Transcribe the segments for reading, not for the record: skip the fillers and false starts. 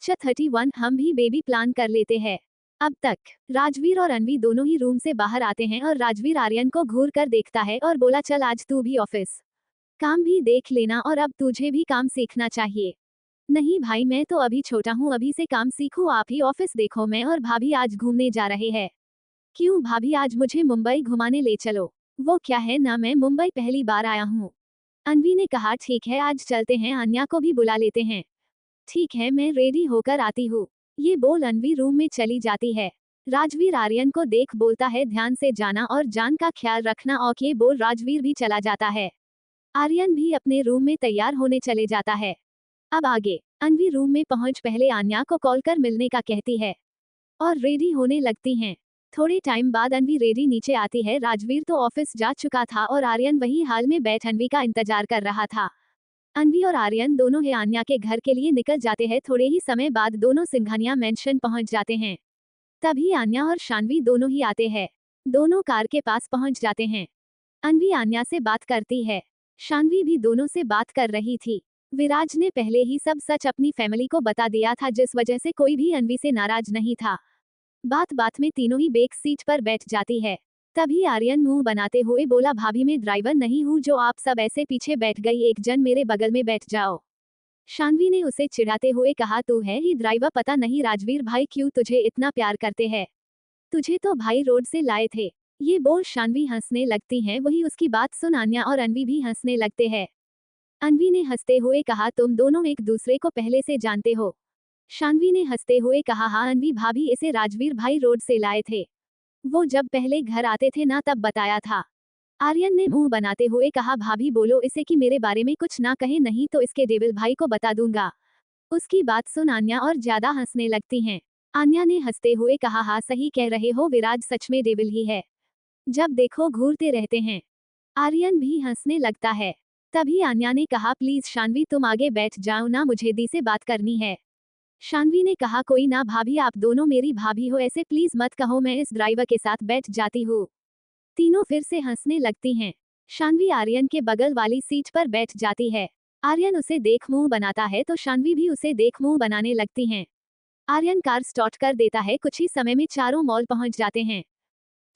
31 हम भी baby plan कर लेते हैं। अब तक राजवीर और अनवी दोनों ही रूम से बाहर आते हैं और राजवीर आर्यन को घूर कर देखता है और बोला चल आज तू भी ऑफिस काम भी देख लेना और अब तुझे भी काम सीखना चाहिए। नहीं भाई मैं तो अभी छोटा हूँ, अभी से काम सीखूं, आप ही ऑफिस देखो, मैं और भाभी आज घूमने जा रहे हैं। क्यों भाभी आज मुझे मुंबई घुमाने ले चलो। वो क्या है ना, मैं मुंबई पहली बार आया हूँ। अनवी ने कहा ठीक है आज चलते हैं, अन्या को भी बुला लेते हैं। ठीक है मैं रेडी होकर आती हूँ। ये बोल अनवी रूम में चली जाती है। राजवीर आर्यन को देख बोलता है ध्यान से जाना और जान का ख्याल रखना, और ये बोल राजवीर भी चला जाता है। आर्यन भी अपने रूम में तैयार होने चले जाता है। अब आगे अनवी रूम में पहुंच पहले आन्या को कॉल कर मिलने का कहती है और रेडी होने लगती हैं। थोड़े टाइम बाद अनवी रेडी नीचे आती है। राजवीर तो ऑफिस जा चुका था और आर्यन वही हाल में बैठ अनवी का इंतजार कर रहा था। अनवी और आर्यन दोनों ही आन्या के घर के लिए निकल जाते हैं। थोड़े ही समय बाद दोनों सिंघानिया मेंशन पहुंच जाते हैं। तभी आन्या और शानवी दोनों ही आते हैं। दोनों कार के पास पहुंच जाते हैं। अनवी आन्या से बात करती है। शानवी भी दोनों से बात कर रही थी। विराज ने पहले ही सब सच अपनी फैमिली को बता दिया था, जिस वजह से कोई भी अनवी से नाराज नहीं था। बात बात में तीनों ही बैक सीट पर बैठ जाती है। तभी आर्यन मुंह बनाते हुए बोला भाभी मैं ड्राइवर नहीं हूँ जो आप सब ऐसे पीछे बैठ गई, एक जन मेरे बगल में बैठ जाओ। शानवी ने उसे चिढ़ाते हुए कहा तू है ही ड्राइवर, पता नहीं राजवीर भाई क्यों तुझे इतना प्यार करते हैं, तुझे तो भाई रोड से लाए थे। ये बोल शानवी हंसने लगती हैं। वही उसकी बात सुन आन्या और अनवी भी हंसने लगते हैं। अनवी ने हंसते हुए कहा तुम दोनों एक दूसरे को पहले से जानते हो। शानवी ने हंसते हुए कहा हाँ अनवी भाभी इसे राजवीर भाई रोड से लाए थे, वो जब पहले घर आते थे ना तब बताया था। आर्यन ने मुंह बनाते हुए कहा भाभी बोलो इसे कि मेरे बारे में कुछ ना कहे, नहीं तो इसके डेविल भाई को बता दूंगा। उसकी बात सुन आन्या और ज्यादा हंसने लगती हैं। आन्या ने हंसते हुए कहा हाँ सही कह रहे हो, विराज सच में डेविल ही है, जब देखो घूरते रहते हैं। आर्यन भी हंसने लगता है। तभी आन्या ने कहा प्लीज शानवी तुम आगे बैठ जाओ ना, मुझे दी से बात करनी है। शानवी ने कहा कोई ना भाभी, आप दोनों मेरी भाभी हो, ऐसे प्लीज मत कहो, मैं इस ड्राइवर के साथ बैठ जाती हूँ। तीनों फिर से हंसने लगती हैं। शानवी आर्यन के बगल वाली सीट पर बैठ जाती है। आर्यन उसे देख मुंह बनाता है तो शानवी भी उसे देख मुंह बनाने लगती हैं। आर्यन कार स्टार्ट कर देता है। कुछ ही समय में चारों मॉल पहुंच जाते हैं।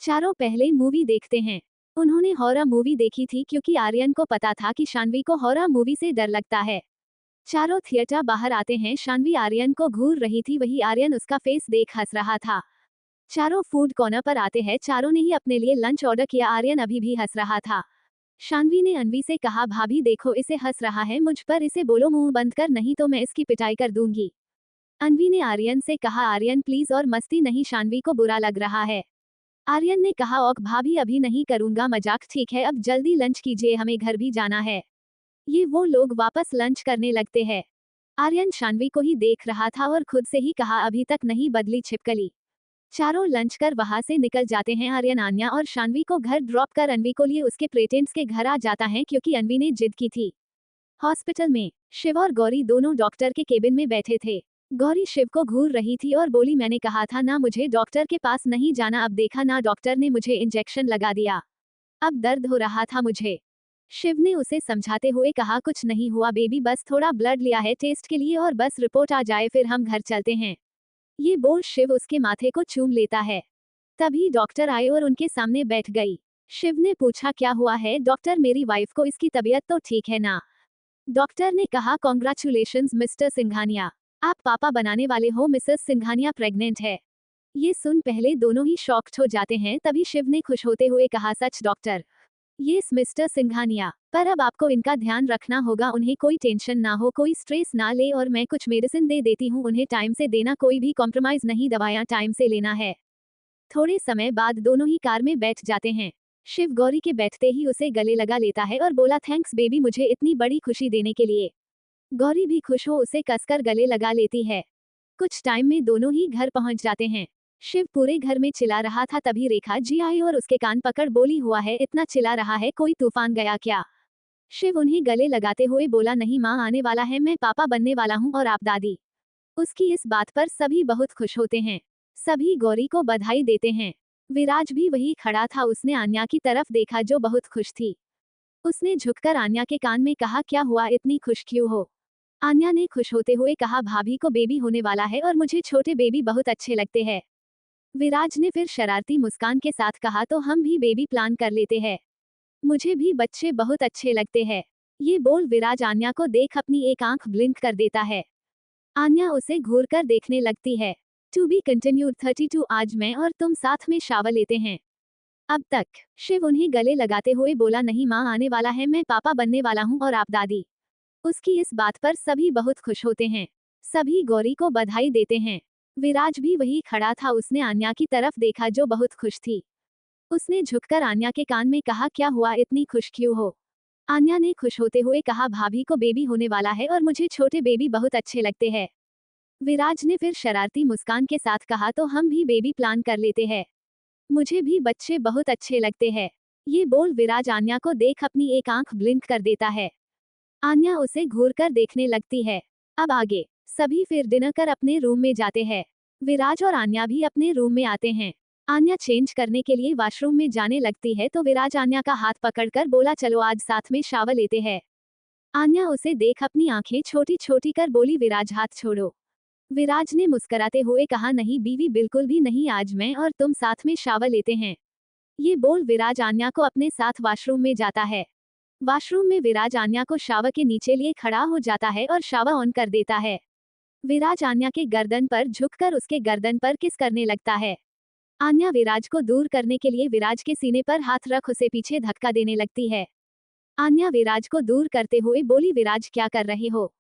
चारों पहले मूवी देखते हैं। उन्होंने हॉरर मूवी देखी थी क्योंकि आर्यन को पता था कि शानवी को हॉरर मूवी से डर लगता है। चारों थिएटर बाहर आते हैं। शानवी आर्यन को घूर रही थी, वही आर्यन उसका फेस देख हंस रहा था। चारों फूड कॉर्नर पर आते हैं। चारों ने ही अपने लिए लंच ऑर्डर किया। आर्यन अभी भी हंस रहा था। शानवी ने अनवी से कहा भाभी देखो इसे हंस रहा है मुझ पर, इसे बोलो मुंह बंद कर, नहीं तो मैं इसकी पिटाई कर दूंगी। अनवी ने आर्यन से कहा आर्यन प्लीज और मस्ती नहीं, शानवी को बुरा लग रहा है। आर्यन ने कहा ओक भाभी अभी नहीं करूंगा मजाक, ठीक है अब जल्दी लंच कीजिए, हमें घर भी जाना है। ये वो लोग वापस लंच करने लगते हैं। आर्यन शानवी को ही देख रहा था और खुद से ही कहा अभी तक नहीं बदली छिपकली। चारों लंच कर वहां से निकल जाते हैं। आर्यन आन्या और शानवी को घर ड्रॉप कर अनवी को लिए उसके पेरेंट्स के घर आ जाता है क्योंकि अनवी ने जिद की थी। हॉस्पिटल में शिव और गौरी दोनों डॉक्टर के केबिन में बैठे थे। गौरी शिव को घूर रही थी और बोली मैंने कहा था ना मुझे डॉक्टर के पास नहीं जाना, अब देखा ना डॉक्टर ने मुझे इंजेक्शन लगा दिया, अब दर्द हो रहा था मुझे। शिव ने उसे समझाते हुए कहा कुछ नहीं हुआ बेबी, बस थोड़ा ब्लड लिया है टेस्ट के लिए और बस रिपोर्ट आ जाए फिर हम घर चलते हैं। ये बोल शिव उसके माथे को चूम लेता है। तभी डॉक्टर आए और उनके सामने बैठ गई। शिव ने पूछा क्या हुआ है डॉक्टर, मेरी वाइफ को इसकी तबीयत तो ठीक है ना। डॉक्टर ने कहा कॉन्ग्रेचुलेशंस मिस्टर सिंघानिया, आप पापा बनाने वाले हो, मिसेस सिंघानिया प्रेग्नेंट है। ये सुन पहले दोनों ही शॉक्ड हो जाते हैं। तभी शिव ने खुश होते हुए कहा सच डॉक्टर। यस मिस्टर सिंघानिया, पर अब आपको इनका ध्यान रखना होगा, उन्हें कोई टेंशन ना हो, कोई स्ट्रेस ना ले, और मैं कुछ मेडिसिन दे देती हूँ, उन्हें टाइम से देना, कोई भी कॉम्प्रोमाइज नहीं, दवाइयाँ टाइम से लेना है। थोड़े समय बाद दोनों ही कार में बैठ जाते हैं। शिव गौरी के बैठते ही उसे गले लगा लेता है और बोला थैंक्स बेबी मुझे इतनी बड़ी खुशी देने के लिए। गौरी भी खुश हो उसे कसकर गले लगा लेती है। कुछ टाइम में दोनों ही घर पहुंच जाते हैं। शिव पूरे घर में चिल्ला रहा था। तभी रेखा जी आई और उसके कान पकड़ बोली हुआ है इतना चिल्ला रहा है, कोई तूफान गया क्या। शिव उन्हें गले लगाते हुए बोला नहीं माँ आने वाला है, मैं पापा बनने वाला हूँ और आप दादी। उसकी इस बात पर सभी बहुत खुश होते हैं। सभी गौरी को बधाई देते हैं। विराज भी वही खड़ा था। उसने आन्या की तरफ देखा जो बहुत खुश थी। उसने झुककर आन्या के कान में कहा क्या हुआ, इतनी खुश क्यों हो। आन्या ने खुश होते हुए कहा, भाभी को बेबी होने वाला है और मुझे छोटे बेबी बहुत अच्छे लगते हैं। विराज ने फिर शरारती मुस्कान के साथ कहा, तो हम भी बेबी प्लान कर लेते हैं। मुझे भी बच्चे बहुत अच्छे लगते हैं। ये बोल विराज आन्या को देख अपनी एक आंख ब्लिंक कर देता है। आन्या उसे घूर कर देखने लगती है। To be continued 32। आज मैं और तुम साथ में शावर लेते हैं। अब तक। शिव उन्हें गले लगाते हुए बोला, नहीं माँ आने वाला है, मैं पापा बनने वाला हूँ और आप दादी। उसकी इस बात पर सभी बहुत खुश होते हैं। सभी गौरी को बधाई देते हैं। विराज भी वही खड़ा था। उसने आन्या की तरफ देखा जो बहुत खुश थी। उसने झुककर आन्या के कान में कहा, क्या हुआ, इतनी खुश क्यों हो? आन्या ने खुश होते हुए कहा, भाभी को बेबी होने वाला है और मुझे छोटे बेबी बहुत अच्छे लगते हैं। विराज ने फिर शरारती मुस्कान के साथ कहा, तो हम भी बेबी प्लान कर लेते हैं। मुझे भी बच्चे बहुत अच्छे लगते हैं। ये बोल विराज आन्या को देख अपनी एक आंख ब्लिंक कर देता है। आन्या उसे घूरकर देखने लगती है। अब आगे। सभी फिर डिनर कर अपने रूम में जाते हैं। विराज और आन्या भी अपने रूम में आते हैं। आन्या चेंज करने के लिए वॉशरूम में जाने लगती है तो विराज आन्या का हाथ पकड़कर बोला, चलो आज साथ में शावर लेते हैं। आन्या उसे देख अपनी आंखें छोटी छोटी कर बोली, विराज हाथ छोड़ो। विराज ने मुस्कुराते हुए कहा, नहीं बीवी, बिल्कुल भी नहीं, आज मैं और तुम साथ में शावर लेते हैं। ये बोल विराज आन्या को अपने साथ वॉशरूम में जाता है। वॉशरूम में विराज आन्या को शावर के नीचे लिए खड़ा हो जाता है और शावर ऑन कर देता है। विराज आन्या के गर्दन पर झुककर उसके गर्दन पर किस करने लगता है। आन्या विराज को दूर करने के लिए विराज के सीने पर हाथ रख उसे पीछे धक्का देने लगती है। आन्या विराज को दूर करते हुए बोली, विराज क्या कर रहे हो?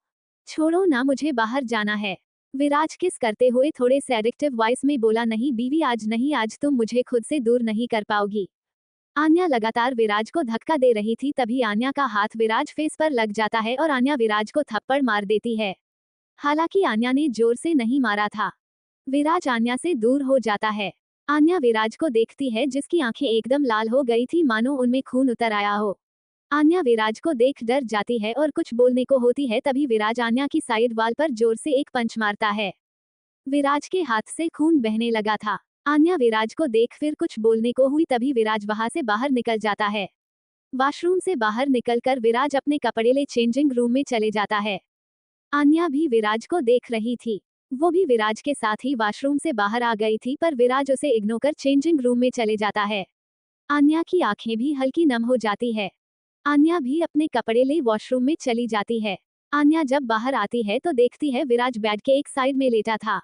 छोड़ो ना, मुझे बाहर जाना है। विराज किस करते हुए थोड़े सेडिक्टिव वॉइस में बोला, नहीं बीवी, आज नहीं, आज तुम मुझे खुद से दूर नहीं कर पाओगी। आन्या लगातार विराज को धक्का दे रही थी, तभी आन्या का हाथ विराज फेस पर लग जाता है और आन्या विराज को थप्पड़ मार देती है। हालांकि आन्या ने जोर से नहीं मारा था। विराज आन्या से दूर हो जाता है। आन्या विराज को देखती है जिसकी आंखें एकदम लाल हो गई थी, मानो उनमें खून उतर आया हो। आन्या विराज को देख डर जाती है और कुछ बोलने को होती है, तभी विराज आन्या की साइड वाल पर जोर से एक पंच मारता है। विराज के हाथ से खून बहने लगा था। आन्या विराज को देख फिर कुछ बोलने को हुई, तभी विराज वहां से बाहर निकल जाता है। वॉशरूम से बाहर निकलकर विराज अपने कपड़े ले चेंजिंग रूम में चले जाता है। आन्या भी विराज को देख रही थी। वो भी विराज के साथ ही वॉशरूम से बाहर आ गई थी, पर विराज उसे इग्नोर कर चेंजिंग रूम में चले जाता है। आन्या की आंखें भी हल्की नम हो जाती है। आन्या भी अपने कपड़े ले वॉशरूम में चली जाती है। आन्या जब बाहर आती है तो देखती है विराज बेड के एक साइड में लेटा था।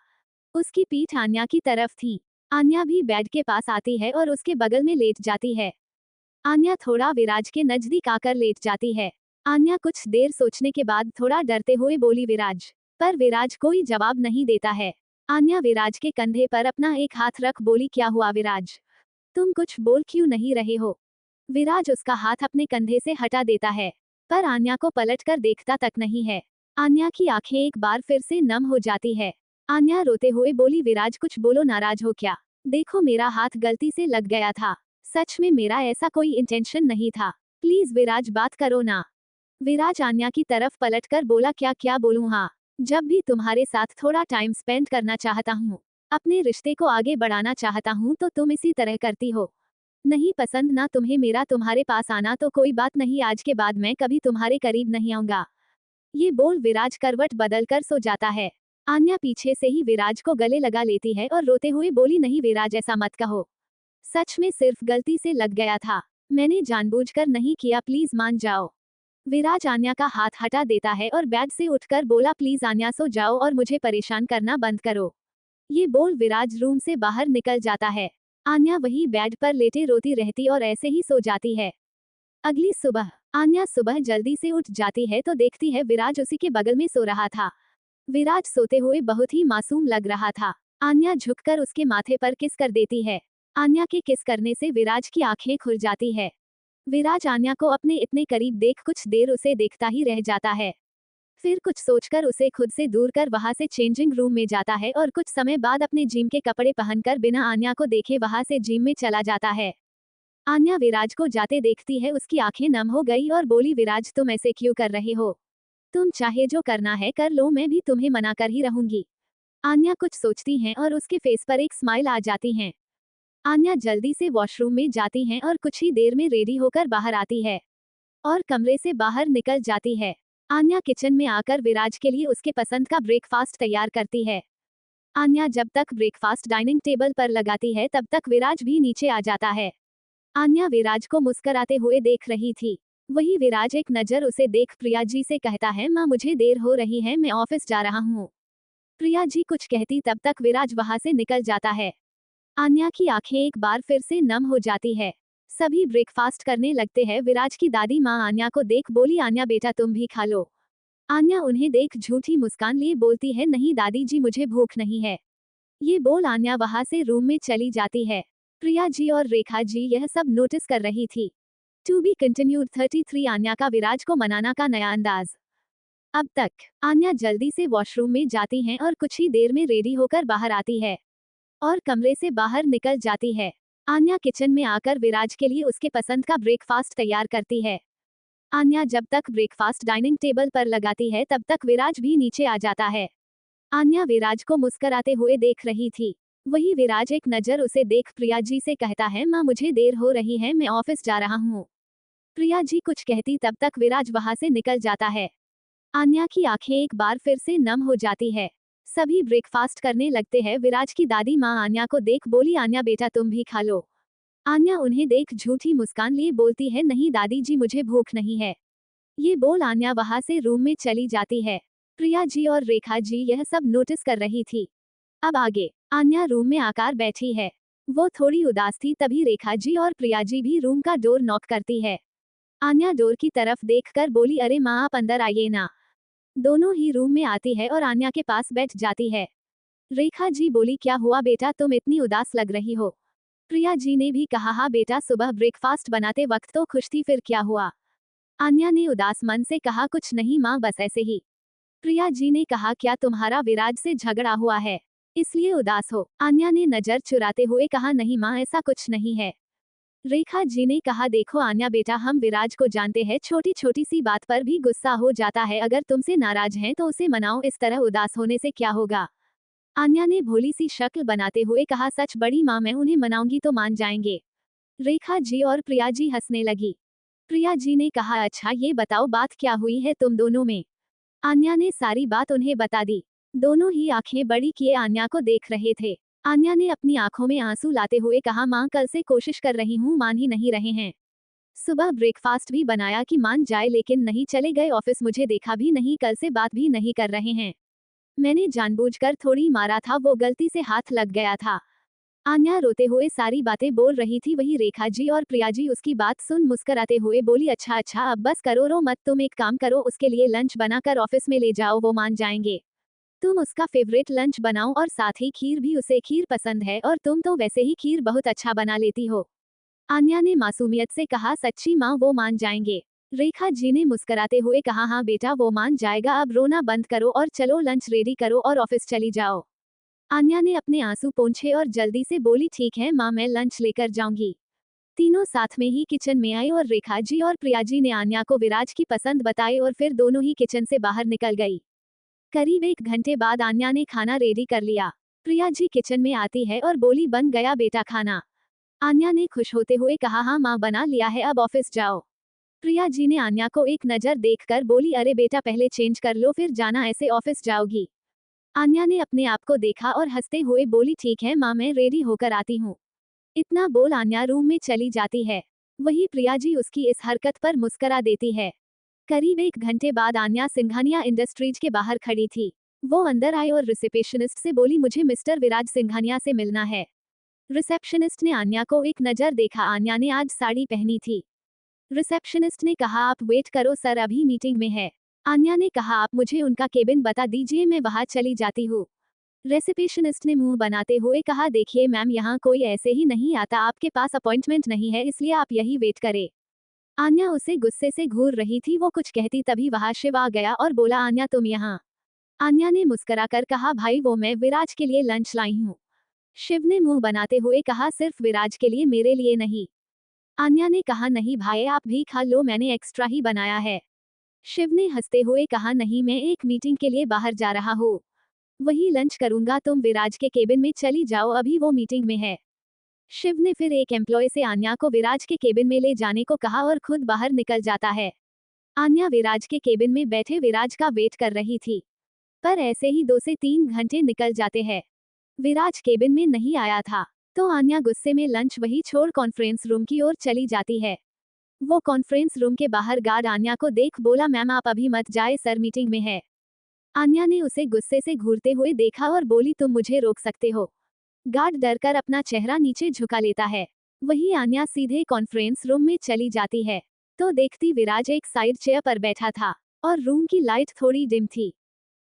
उसकी पीठ आन्या की तरफ थी। आन्या भी बेड के पास आती है और उसके बगल में लेट जाती है। आन्या थोड़ा विराज के नजदीक आकर लेट जाती है। आन्या कुछ देर सोचने के बाद थोड़ा डरते हुए बोली, विराज। पर विराज कोई जवाब नहीं देता है। आन्या विराज के कंधे पर अपना एक हाथ रख बोली, क्या हुआ विराज? तुम कुछ बोल क्यों नहीं रहे हो? विराज उसका हाथ अपने कंधे से हटा देता है, पर आन्या को पलटकर देखता तक नहीं है। आन्या की आंखें एक बार फिर से नम हो जाती है। आन्या रोते हुए बोली, विराज कुछ बोलो, नाराज हो क्या? देखो मेरा हाथ गलती से लग गया था। सच में मेरा ऐसा कोई इंटेंशन नहीं था। प्लीज विराज बात करो ना। विराज आन्या की तरफ पलटकर बोला, क्या क्या बोलूं? हाँ, जब भी तुम्हारे साथ थोड़ा टाइम स्पेंड करना चाहता हूँ, अपने रिश्ते को आगे बढ़ाना चाहता हूँ, तो तुम इसी तरह करती हो। नहीं पसंद ना तुम्हें मेरा तुम्हारे पास आना, तो कोई बात नहीं, आज के बाद मैं कभी तुम्हारे करीब नहीं आऊंगा। ये बोल विराज करवट बदल कर सो जाता है। आन्या पीछे से ही विराज को गले लगा लेती है और रोते हुए बोली, नहीं विराज, ऐसा मत कहो। सच में सिर्फ गलती से लग गया था। मैंने जानबूझकर नहीं किया, प्लीज मान जाओ। विराज आन्या का हाथ हटा देता है और बेड से उठकर बोला, प्लीज आन्या सो जाओ और मुझे परेशान करना बंद करो। ये बोल विराज रूम से बाहर निकल जाता है। आन्या वही बेड पर लेटे रोती रहती और ऐसे ही सो जाती है। अगली सुबह। आन्या सुबह जल्दी से उठ जाती है तो देखती है विराज उसी के बगल में सो रहा था। विराज सोते हुए बहुत ही मासूम लग रहा था। आन्या झुककर उसके माथे पर किस कर देती है। आन्या के किस करने से विराज की आंखें खुल जाती है। विराज आन्या को अपने इतने करीब देख कुछ देर उसे देखता ही रह जाता है। फिर कुछ सोचकर उसे खुद से दूर कर वहां से चेंजिंग रूम में जाता है और कुछ समय बाद अपने जिम के कपड़े पहनकर बिना आन्या को देखे वहां से जिम में चला जाता है। आन्या विराज को जाते देखती है, उसकी आंखें नम हो गई और बोली, विराज तुम ऐसे क्यों कर रहे हो? तुम चाहे जो करना है कर लो, मैं भी तुम्हें मना कर ही रहूंगी। आन्या कुछ सोचती हैं और उसके फेस पर एक स्माइल आ जाती है। आन्या जल्दी से वॉशरूम में जाती हैं और कुछ ही देर में रेडी होकर बाहर आती है और कमरे से बाहर निकल जाती है। आन्या किचन में आकर विराज के लिए उसके पसंद का ब्रेकफास्ट तैयार करती है। आन्या जब तक ब्रेकफास्ट डाइनिंग टेबल पर लगाती है तब तक विराज भी नीचे आ जाता है। आन्या विराज को मुस्कुराते हुए देख रही थी। वही विराज एक नज़र उसे देख प्रिया जी से कहता है, माँ मुझे देर हो रही है, मैं ऑफिस जा रहा हूँ। प्रिया जी कुछ कहती तब तक विराज वहां से निकल जाता है। आन्या की आंखें एक बार फिर से नम हो जाती है। सभी ब्रेकफास्ट करने लगते हैं। विराज की दादी माँ आन्या को देख बोली, आन्या बेटा तुम भी खा लो। आन्या उन्हें देख झूठी मुस्कान लिए बोलती है, नहीं दादी जी मुझे भूख नहीं है। ये बोल आन्या वहां से रूम में चली जाती है। प्रिया जी और रेखा जी यह सब नोटिस कर रही थी। टू बी कंटिन्यूड 33 आन्या का विराज को मनाना का नया अंदाज। अब तक आन्या जल्दी से वॉशरूम में जाती हैं और कुछ ही देर में रेडी होकर बाहर आती है और कमरे से बाहर निकल जाती है। आन्या किचन में आकर विराज के लिए उसके पसंद का ब्रेकफास्ट तैयार करती है। आन्या जब तक ब्रेकफास्ट डाइनिंग टेबल पर लगाती है तब तक विराज भी नीचे आ जाता है। आन्या विराज को मुस्कुराते हुए देख रही थी। वही विराज एक नज़र उसे देख प्रिया जी से कहता है, माँ मुझे देर हो रही है, मैं ऑफिस जा रहा हूँ। प्रिया जी कुछ कहती तब तक विराज वहां से निकल जाता है। आन्या की आंखें एक बार फिर से नम हो जाती है। सभी ब्रेकफास्ट करने लगते हैं। विराज की दादी माँ आन्या को देख बोली, आन्या बेटा तुम भी खा लो। आन्या उन्हें देख झूठी मुस्कान लिए बोलती है, नहीं दादी जी मुझे भूख नहीं है। ये बोल आन्या वहां से रूम में चली जाती है। प्रिया जी और रेखा जी यह सब नोटिस कर रही थी। अब आगे आन्या रूम में आकर बैठी है। वो थोड़ी उदास थी। तभी रेखा जी और प्रिया जी भी रूम का डोर नॉक करती है। आन्या डोर की तरफ देखकर बोली, अरे माँ आप अंदर आइए ना। दोनों ही रूम में आती है और आन्या के पास बैठ जाती है। रेखा जी बोली, क्या हुआ बेटा, तुम इतनी उदास लग रही हो। प्रिया जी ने भी कहा, हाँ बेटा सुबह ब्रेकफास्ट बनाते वक्त तो खुश थी, फिर क्या हुआ। आन्या ने उदास मन से कहा, कुछ नहीं माँ बस ऐसे ही। प्रिया जी ने कहा, क्या तुम्हारा विराज से झगड़ा हुआ है इसलिए उदास हो। आन्या ने नजर चुराते हुए कहा, नहीं माँ ऐसा कुछ नहीं है। रेखा जी ने कहा, देखो आन्या बेटा हम विराज को जानते हैं, छोटी छोटी सी बात पर भी गुस्सा हो जाता है, अगर तुमसे नाराज हैं तो उसे मनाओ, इस तरह उदास होने से क्या होगा। आन्या ने भोली सी शक्ल बनाते हुए कहा, सच बड़ी माँ मैं उन्हें मनाऊंगी तो मान जाएंगे। रेखा जी और प्रिया जी हंसने लगी। प्रिया जी ने कहा, अच्छा ये बताओ बात क्या हुई है तुम दोनों में। आन्या ने सारी बात उन्हें बता दी। दोनों ही आंखें बड़ी किए आन्या को देख रहे थे। आन्या ने अपनी आंखों में आंसू लाते हुए कहा, माँ कल से कोशिश कर रही हूँ, मान ही नहीं रहे हैं। सुबह ब्रेकफास्ट भी बनाया कि मान जाए, लेकिन नहीं, चले गए ऑफिस, मुझे देखा भी नहीं, कल से बात भी नहीं कर रहे हैं। मैंने जानबूझकर थोड़ी मारा था, वो गलती से हाथ लग गया था। आन्या रोते हुए सारी बातें बोल रही थी। वही रेखा जी और प्रिया जी उसकी बात सुन मुस्कुराते हुए बोली, अच्छा अच्छा अब बस करो रो मत, तुम एक काम करो, उसके लिए लंच बनाकर ऑफिस में ले जाओ, वो मान जाएंगे। तुम उसका फेवरेट लंच बनाओ और साथ ही खीर भी, उसे खीर पसंद है और तुम तो वैसे ही खीर बहुत अच्छा बना लेती हो। आन्या ने मासूमियत से कहा, सच्ची माँ वो मान जाएंगे। रेखा जी ने मुस्कुराते हुए कहा, हाँ बेटा वो मान जाएगा, अब रोना बंद करो और चलो लंच रेडी करो और ऑफिस चली जाओ। आन्या ने अपने आंसू पोंछे और जल्दी से बोली, ठीक है माँ मैं लंच लेकर जाऊंगी। तीनों साथ में ही किचन में आए और रेखा जी और प्रिया जी ने आन्या को विराज की पसंद बताई और फिर दोनों ही किचन से बाहर निकल गई। करीब 1 घंटे बाद आन्या ने खाना रेडी कर लिया। प्रिया जी किचन में आती है और बोली, बन गया बेटा खाना। आन्या ने खुश होते हुए कहा, हाँ माँ बना लिया है, अब ऑफिस जाओ। प्रिया जी ने आन्या को एक नज़र देखकर बोली, अरे बेटा पहले चेंज कर लो फिर जाना, ऐसे ऑफिस जाओगी। आन्या ने अपने आप को देखा और हंसते हुए बोली, ठीक है माँ मैं रेडी होकर आती हूँ। इतना बोल आन्या रूम में चली जाती है। वही प्रिया जी उसकी इस हरकत पर मुस्करा देती है। करीब 1 घंटे बाद आन्या सिंघानिया इंडस्ट्रीज के बाहर खड़ी थी। वो अंदर आई और रिसेप्शनिस्ट से बोली, मुझे मिस्टर विराज सिंघानिया से मिलना है। रिसेप्शनिस्ट ने आन्या को एक नज़र देखा। आन्या ने आज साड़ी पहनी थी। रिसेप्शनिस्ट ने कहा, आप वेट करो सर अभी मीटिंग में है। आन्या ने कहा, आप मुझे उनका केबिन बता दीजिए, मैं वहां चली जाती हूँ। रिसेप्शनिस्ट ने मुंह बनाते हुए कहा, देखिए मैम यहाँ कोई ऐसे ही नहीं आता, आपके पास अपॉइंटमेंट नहीं है इसलिए आप यही वेट करें। आन्या उसे गुस्से से घूर रही थी। वो कुछ कहती तभी वहां शिव आ गया और बोला, आन्या तुम यहाँ। आन्या ने मुस्कुराकर कहा, भाई वो मैं विराज के लिए लंच लाई हूँ। शिव ने मुंह बनाते हुए कहा, सिर्फ विराज के लिए, मेरे लिए नहीं। आन्या ने कहा, नहीं भाई आप भी खा लो, मैंने एक्स्ट्रा ही बनाया है। शिव ने हंसते हुए कहा, नहीं मैं एक मीटिंग के लिए बाहर जा रहा हूँ, वही लंच करूंगा, तुम विराज के केबिन में चली जाओ, अभी वो मीटिंग में है। शिव ने फिर एक एम्प्लॉय से आन्या को विराज के केबिन में ले जाने को कहा और खुद बाहर निकल जाता है। आन्या विराज के केबिन में बैठे विराज का वेट कर रही थी, पर ऐसे ही 2 से 3 घंटे निकल जाते हैं। विराज केबिन में नहीं आया था, तो आन्या गुस्से में लंच वही छोड़ कॉन्फ्रेंस रूम की ओर चली जाती है। वो कॉन्फ्रेंस रूम के बाहर गार्ड आन्या को देख बोला, मैम आप अभी मत जाए, सर मीटिंग में है। आन्या ने उसे गुस्से से घूरते हुए देखा और बोली, तुम मुझे रोक सकते हो। गार्ड डरकर अपना चेहरा नीचे झुका लेता है। वही आन्या सीधे कॉन्फ्रेंस रूम में चली जाती है, तो देखती विराज एक साइड चेयर पर बैठा था और रूम की लाइट थोड़ी डिम थी।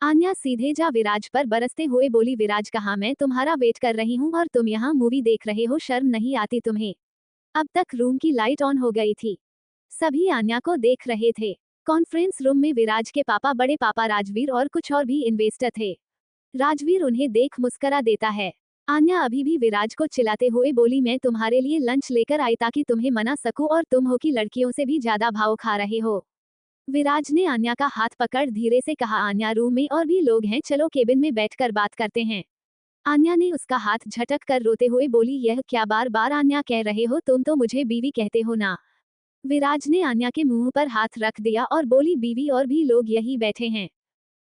आन्या सीधे जा विराज पर बरसते हुए बोली, विराज कहाँ, मैं तुम्हारा वेट कर रही हूँ और तुम यहाँ मूवी देख रहे हो, शर्म नहीं आती तुम्हें। अब तक रूम की लाइट ऑन हो गई थी, सभी आन्या को देख रहे थे। कॉन्फ्रेंस रूम में विराज के पापा, बड़े पापा राजवीर और कुछ और भी इन्वेस्टर थे। राजवीर उन्हें देख मुस्करा देता है। आन्या अभी भी विराज को चिल्लाते हुए बोली, मैं तुम्हारे लिए लंच लेकर आई ताकि तुम्हें मना सकूं और तुम हो कि लड़कियों से भी ज्यादा भाव खा रहे हो। विराज ने आन्या का हाथ पकड़ धीरे से कहा, आन्या रूम में और भी लोग हैं, चलो केबिन में बैठकर बात करते हैं। आन्या ने उसका हाथ झटक कर रोते हुए बोली, यह क्या बार बार आन्या कह रहे हो, तुम तो मुझे बीवी कहते हो ना। विराज ने आन्या के मुंह पर हाथ रख दिया और बोली, बीवी और भी लोग यही बैठे हैं।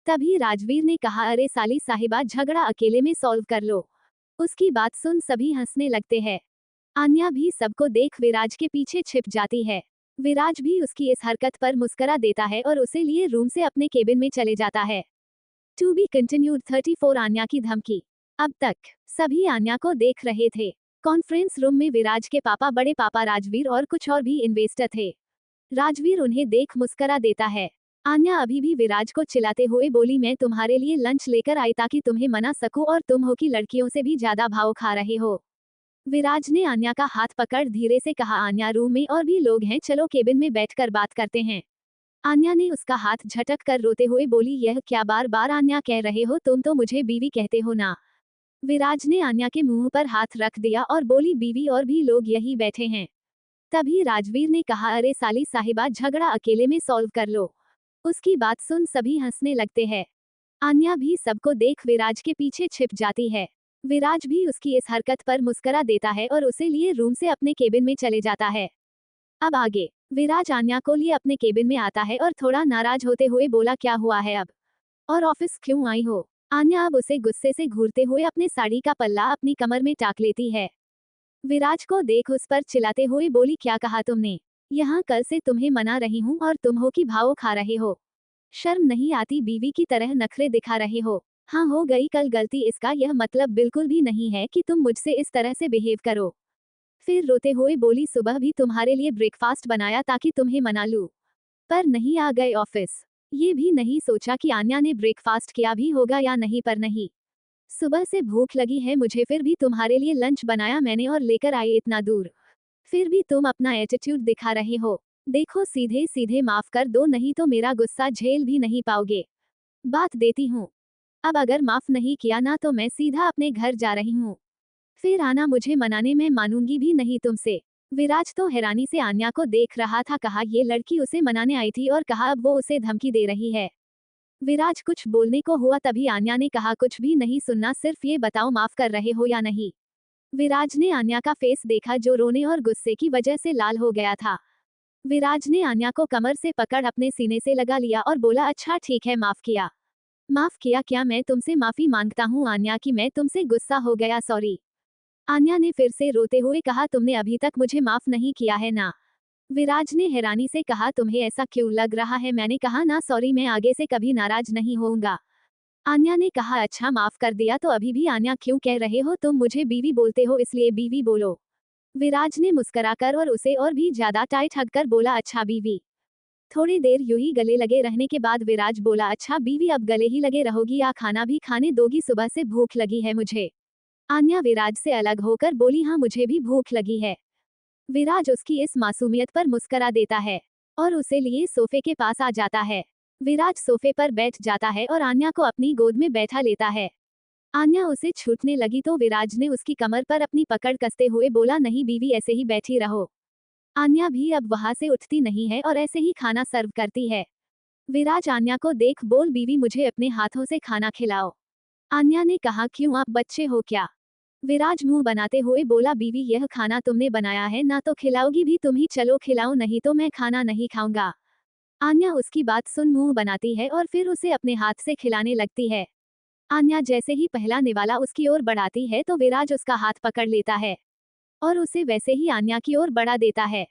तभी राजवीर ने कहा, अरे साली साहिबा, झगड़ा अकेले में सॉल्व कर लो। उसकी बात सुन सभी हंसने लगते हैं। आन्या भी सबको देख विराज के पीछे छिप जाती है। विराज भी उसकी इस हरकत पर मुस्करा देता है और उसे लिए रूम से अपने केबिन में चले जाता है। टू बी कंटिन्यूड 34 आन्या की धमकी। अब तक सभी आन्या को देख रहे थे। कॉन्फ्रेंस रूम में विराज के पापा, बड़े पापा राजवीर और कुछ और भी इन्वेस्टर थे। राजवीर उन्हें देख मुस्करा देता है। आन्या अभी भी विराज को चिल्लाते हुए बोली, मैं तुम्हारे लिए लंच लेकर आई ताकि तुम्हें मना सकूं और तुम हो कि लड़कियों से भी ज्यादा भाव खा रहे हो। विराज ने आन्या का हाथ पकड़ धीरे से कहा, आन्या रूम में और भी लोग हैं, चलो केबिन में बैठकर बात करते हैं। आन्या ने उसका हाथ झटक कर रोते हुए बोली, यह क्या बार बार आन्या कह रहे हो, तुम तो मुझे बीवी कहते हो ना। विराज ने आन्या के मुंह पर हाथ रख दिया और बोली, बीवी और भी लोग यही बैठे हैं। तभी राजवीर ने कहा, अरे साली साहिबा, झगड़ा अकेले में सॉल्व कर लो। उसकी बात सुन सभी हंसने लगते हैं। आन्या भी सबको देख विराज के पीछे छिप जाती है। विराज भी उसकी इस हरकत पर मुस्करा देता है और उसे लिए रूम से अपने केबिन में चले जाता है। अब आगे विराज आन्या को लिए अपने केबिन में आता है और थोड़ा नाराज होते हुए बोला, क्या हुआ है अब, और ऑफिस क्यों आई हो। आन्या अब उसे गुस्से से घूरते हुए अपने साड़ी का पल्ला अपनी कमर में टाक लेती है। विराज को देख उस पर चिल्लाते हुए बोली, क्या कहा तुमने, यहाँ कल से तुम्हें मना रही हूँ और तुम हो कि भाव खा रहे हो। शर्म नहीं आती, बीवी की तरह नखरे दिखा रहे हो। हाँ, हो गई कल गलती, इसका यह मतलब बिल्कुल भी नहीं है कि तुम मुझसे इस तरह से बिहेव करो। फिर रोते हुए बोली, सुबह भी तुम्हारे लिए ब्रेकफास्ट बनाया ताकि तुम्हें मना लूं, पर नहीं आ गए ऑफिस। ये भी नहीं सोचा कि आन्या ने ब्रेकफास्ट किया भी होगा या नहीं, पर नहीं। सुबह से भूख लगी है मुझे, फिर भी तुम्हारे लिए लंच बनाया मैंने और लेकर आई इतना दूर। फिर भी तुम अपना एटीट्यूड दिखा रहे हो। देखो, सीधे सीधे माफ कर दो, नहीं तो मेरा गुस्सा झेल भी नहीं पाओगे। बात देती हूँ। अब अगर माफ नहीं किया ना तो मैं सीधा अपने घर जा रही हूँ। फिर आना मुझे मनाने, में मानूंगी भी नहीं तुमसे। विराज तो हैरानी से आन्या को देख रहा था। कहा, ये लड़की उसे मनाने आई थी और कहा अब वो उसे धमकी दे रही है। विराज कुछ बोलने को हुआ तभी आन्या ने कहा, कुछ भी नहीं सुनना, सिर्फ ये बताओ माफ कर रहे हो या नहीं। विराज ने आन्या का फेस देखा जो रोने और गुस्से की वजह से लाल हो गया था। विराज ने आन्या को कमर से पकड़ अपने सीने से लगा लिया और बोला, अच्छा ठीक है, माफ किया। माफ किया क्या, मैं तुमसे माफी मांगता हूँ आन्या कि मैं तुमसे गुस्सा हो गया, सॉरी। आन्या ने फिर से रोते हुए कहा, तुमने अभी तक मुझे माफ नहीं किया है ना। विराज ने हैरानी से कहा, तुम्हें ऐसा क्यों लग रहा है, मैंने कहा ना सॉरी, मैं आगे से कभी नाराज नहीं होऊंगा। आन्या ने कहा, अच्छा माफ कर दिया तो अभी भी आन्या क्यों कह रहे हो, तुम मुझे बीवी बोलते हो इसलिए बीवी बोलो। विराज ने मुस्कुराकर और उसे और भी ज्यादा टाइट हग कर बोला, अच्छा बीवी। थोड़ी देर यूं ही गले लगे रहने के बाद विराज बोला, अच्छा बीवी, अब गले ही लगे रहोगी या खाना भी खाने दोगी, सुबह से भूख लगी है मुझे। आन्या विराज से अलग होकर बोली, हाँ मुझे भी भूख लगी है। विराज उसकी इस मासूमियत पर मुस्करा देता है और उसे लिए सोफे के पास आ जाता है। विराज सोफे पर बैठ जाता है और आन्या को अपनी गोद में बैठा लेता है। आन्या उसे छूटने लगी तो विराज ने उसकी कमर पर अपनी पकड़ कसते हुए बोला, नहीं बीवी, ऐसे ही बैठी रहो। आन्या भी अब वहां से उठती नहीं है और ऐसे ही खाना सर्व करती है। विराज आन्या को देख बोल, बीवी मुझे अपने हाथों से खाना खिलाओ। आन्या ने कहा, क्यों, आप बच्चे हो क्या। विराज मुंह बनाते हुए बोला, बीवी यह खाना तुमने बनाया है ना, तो खिलाओगी भी तुम ही, चलो खिलाओ, नहीं तो मैं खाना नहीं खाऊंगा। आन्या उसकी बात सुन मुंह बनाती है और फिर उसे अपने हाथ से खिलाने लगती है। आन्या जैसे ही पहला निवाला उसकी ओर बढ़ाती है तो विराज उसका हाथ पकड़ लेता है और उसे वैसे ही आन्या की ओर बढ़ा देता है।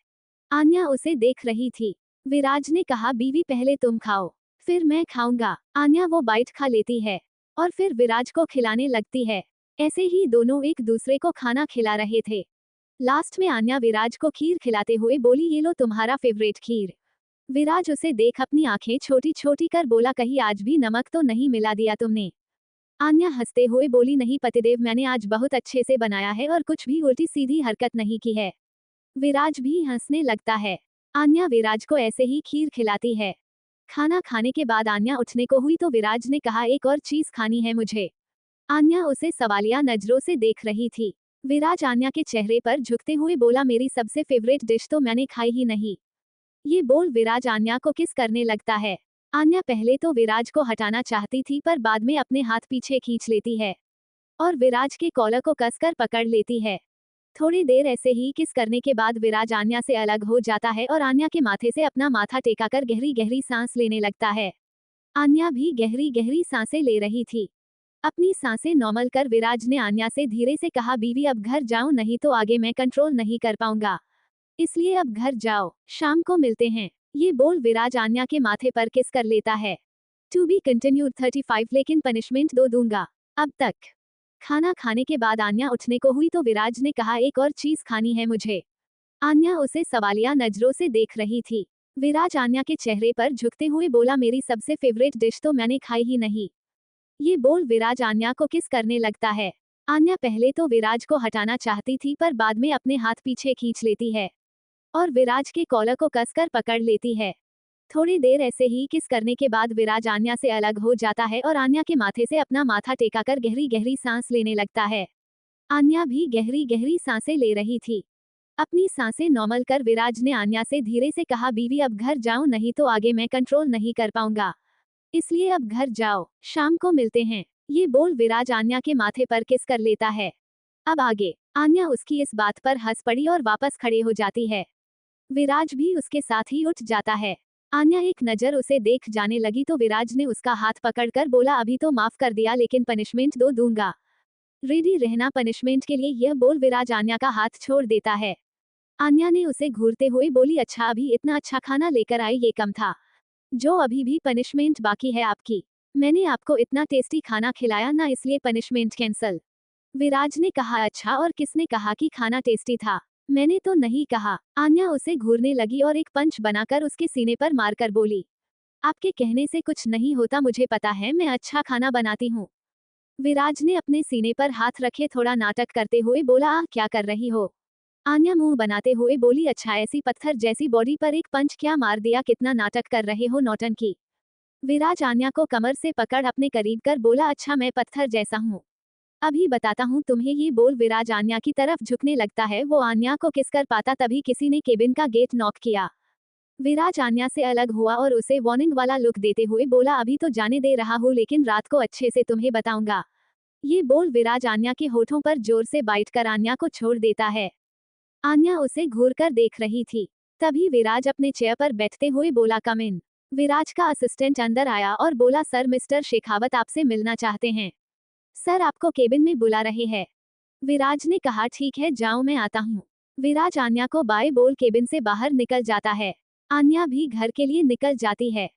आन्या उसे देख रही थी। विराज ने कहा बीवी पहले तुम खाओ, फिर मैं खाऊंगा। आन्या वो बाइट खा लेती है और फिर विराज को खिलाने लगती है। ऐसे ही दोनों एक दूसरे को खाना खिला रहे थे। लास्ट में आन्या विराज को खीर खिलाते हुए बोली ये लो तुम्हारा फेवरेट खीर। विराज उसे देख अपनी आंखें छोटी छोटी कर बोला कहीं आज भी नमक तो नहीं मिला दिया तुमने। आन्या हंसते हुए बोली नहीं पतिदेव मैंने आज बहुत अच्छे से बनाया है और कुछ भी उल्टी सीधी हरकत नहीं की है। विराज भी हंसने लगता है। आन्या विराज को ऐसे ही खीर खिलाती है। खाना खाने के बाद आन्या उठने को हुई तो विराज ने कहा एक और चीज खानी है मुझे। आन्या उसे सवालिया नजरों से देख रही थी। विराज आन्या के चेहरे पर झुकते हुए बोला मेरी सबसे फेवरेट डिश तो मैंने खाई ही नहीं। ये बोल विराज आन्या को किस करने लगता है। आन्या पहले तो विराज को हटाना चाहती थी पर बाद में अपने हाथ पीछे खींच लेती है और विराज के कॉलर को कसकर पकड़ लेती है। थोड़ी देर ऐसे ही किस करने के बाद विराज आन्या से अलग हो जाता है और आन्या के माथे से अपना माथा टेकाकर गहरी गहरी सांस लेने लगता है। आन्या भी गहरी गहरी सांसें ले रही थी। अपनी सांसें नॉर्मल कर विराज ने आन्या से धीरे से कहा बीवी अब घर जाओ नहीं तो आगे मैं कंट्रोल नहीं कर पाऊंगा, इसलिए अब घर जाओ, शाम को मिलते हैं। ये बोल विराज आन्या के माथे पर किस कर लेता है। टू बी कंटिन्यूड 35 लेकिन पनिशमेंट दो दूंगा। अब तक खाना खाने के बाद आन्या उठने को हुई तो विराज ने कहा एक और चीज खानी है मुझे। आन्या उसे सवालिया नजरों से देख रही थी। विराज आन्या के चेहरे पर झुकते हुए बोला मेरी सबसे फेवरेट डिश तो मैंने खाई ही नहीं। ये बोल विराज आन्या को किस करने लगता है। आन्या पहले तो विराज को हटाना चाहती थी पर बाद में अपने हाथ पीछे खींच लेती है और विराज के कॉलर को कसकर पकड़ लेती है। थोड़ी देर ऐसे ही किस करने के बाद विराज आन्या से अलग हो जाता है और आन्या के माथे से अपना माथा टेकाकर गहरी गहरी सांस लेने लगता है। आन्या भी गहरी गहरी सांसें ले रही थी। अपनी सांसें नॉर्मल कर विराज ने आन्या से धीरे से कहा बीवी अब घर जाओ नहीं तो आगे मैं कंट्रोल नहीं कर पाऊंगा, इसलिए अब घर जाओ, शाम को मिलते हैं। ये बोल विराज आन्या के माथे पर किस कर लेता है। अब आगे आन्या उसकी इस बात पर हंस पड़ी और वापस खड़े हो जाती है। विराज भी उसके साथ ही उठ जाता है। आन्या एक नजर उसे देख जाने लगी तो विराज ने उसका हाथ पकड़कर बोला अभी तो माफ कर दिया लेकिन पनिशमेंट दो दूंगा, रेडी रहना पनिशमेंट के लिए। यह बोल विराज आन्या का हाथ छोड़ देता है। आन्या ने उसे घूरते हुए बोली अच्छा अभी इतना अच्छा खाना लेकर आई ये कम था, जो अभी भी पनिशमेंट बाकी है आपकी। मैंने आपको इतना टेस्टी खाना खिलाया ना इसलिए पनिशमेंट कैंसल। विराज ने कहा अच्छा और किसने कहा कि खाना टेस्टी था, मैंने तो नहीं कहा। आन्या उसे घूरने लगी और एक पंच बनाकर उसके सीने पर मारकर बोली आपके कहने से कुछ नहीं होता, मुझे पता है मैं अच्छा खाना बनाती हूँ। विराज ने अपने सीने पर हाथ रखे थोड़ा नाटक करते हुए बोला आह क्या कर रही हो। आन्या मुंह बनाते हुए बोली अच्छा ऐसी पत्थर जैसी बॉडी पर एक पंच क्या मार दिया, कितना नाटक कर रहे हो नौटंकी। विराज आन्या को कमर से पकड़ अपने करीब कर बोला अच्छा मैं पत्थर जैसा हूँ, अभी बताता हूँ तुम्हें। ये बोल विराज आन्या की तरफ झुकने लगता है। वो आन्या को किस कर पाता तभी किसी ने केबिन का गेट नॉक किया। विराज आन्या से अलग हुआ और उसे वार्निंग वाला लुक देते हुए बोला अभी तो जाने दे रहा हूँ लेकिन रात को अच्छे से तुम्हें बताऊंगा। ये बोल विराज आन्या के होठों पर जोर से बाइट कर आन्या को छोड़ देता है। आन्या उसे घूर कर देख रही थी। तभी विराज अपने चेयर पर बैठते हुए बोला कम इन। विराज का असिस्टेंट अंदर आया और बोला सर मिस्टर शेखावत आपसे मिलना चाहते हैं, सर आपको केबिन में बुला रहे हैं। विराज ने कहा ठीक है जाओ मैं आता हूँ। विराज आन्या को बाय बोल केबिन से बाहर निकल जाता है। आन्या भी घर के लिए निकल जाती है।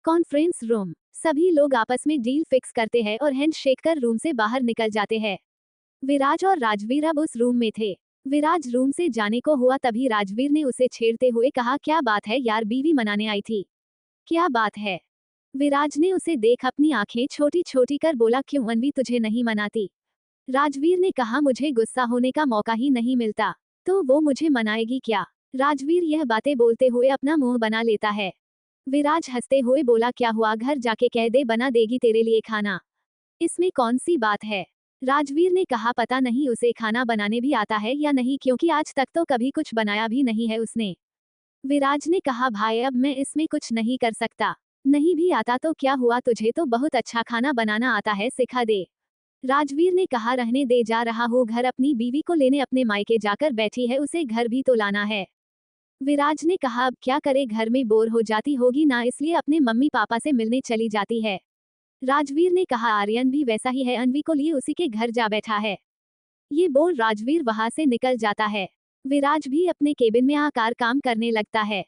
कॉन्फ्रेंस रूम सभी लोग आपस में डील फिक्स करते हैं और हैंड शेक कर रूम से बाहर निकल जाते हैं। विराज और राजवीर अब उस रूम में थे। विराज रूम से जाने को हुआ तभी राजवीर ने उसे छेड़ते हुए कहा क्या बात है यार, बीवी मनाने आई थी, क्या बात है। विराज ने उसे देख अपनी आंखें छोटी छोटी कर बोला क्यों अनवी तुझे नहीं मनाती। राजवीर ने कहा मुझे गुस्सा होने का मौका ही नहीं मिलता, तो वो मुझे मनाएगी क्या। राजवीर यह बातें बोलते हुए अपना मुंह बना लेता है। विराज हंसते हुए बोला क्या हुआ, घर जाके कह दे बना देगी तेरे लिए खाना, इसमें कौन सी बात है। राजवीर ने कहा पता नहीं उसे खाना बनाने भी आता है या नहीं क्योंकि आज तक तो कभी कुछ बनाया भी नहीं है उसने। विराज ने कहा भाई अब मैं इसमें कुछ नहीं कर सकता, नहीं भी आता तो क्या हुआ, तुझे तो बहुत अच्छा खाना बनाना आता है, सिखा दे। राजवीर ने कहा रहने दे, जा रहा हूँ घर, अपनी बीवी को लेने अपने मायके जाकर बैठी है, उसे घर भी तो लाना है। विराज ने कहा अब क्या करे, घर में बोर हो जाती होगी ना, इसलिए अपने मम्मी पापा से मिलने चली जाती है। राजवीर ने कहा आर्यन भी वैसा ही है, अनवी को लिए उसी के घर जा बैठा है। ये बोल राजवीर वहां से निकल जाता है। विराज भी अपने केबिन में आकर काम करने लगता है।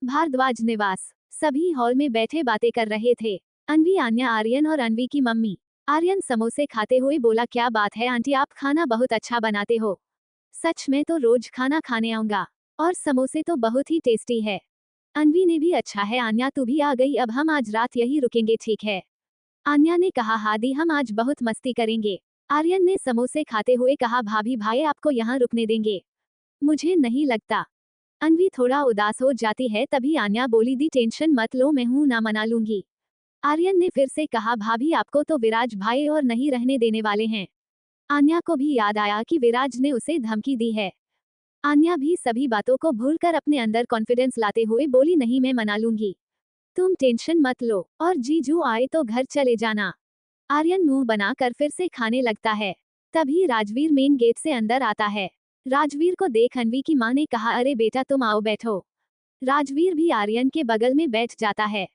भारद्वाज निवास। सभी हॉल में बैठे बातें कर रहे थे। अनवी, आन्या, आर्यन और अनवी की मम्मी। आर्यन समोसे खाते हुए बोला क्या बात है आंटी, आप खाना बहुत अच्छा बनाते हो। सच में तो रोज खाना खाने आऊंगा। और समोसे तो बहुत ही टेस्टी है। अनवी ने भी अच्छा है आन्या, तू भी आ गई, अब हम आज रात यही रुकेंगे ठीक है। आन्या ने कहा हादी, हम आज बहुत मस्ती करेंगे। आर्यन ने समोसे खाते हुए कहा भाभी भाई आपको यहाँ रुकने देंगे? मुझे नहीं लगता। अनवी थोड़ा उदास हो जाती है, तभी आन्या बोली दी टेंशन मत लो, मैं हूं ना, मना लूंगी। आर्यन ने फिर से कहा भाभी आपको तो विराज भाई और नहीं रहने देने वाले हैं। आन्या को भी याद आया कि विराज ने उसे धमकी दी है। आन्या भी सभी बातों को भूलकर अपने अंदर कॉन्फिडेंस लाते हुए बोली नहीं, मैं मना लूंगी, तुम टेंशन मत लो, और जीजू आए तो घर चले जाना। आर्यन मुंह बनाकर फिर से खाने लगता है। तभी राजवीर मेन गेट से अंदर आता है। राजवीर को देख अनवी की मां ने कहा अरे बेटा तुम आओ बैठो। राजवीर भी आर्यन के बगल में बैठ जाता है।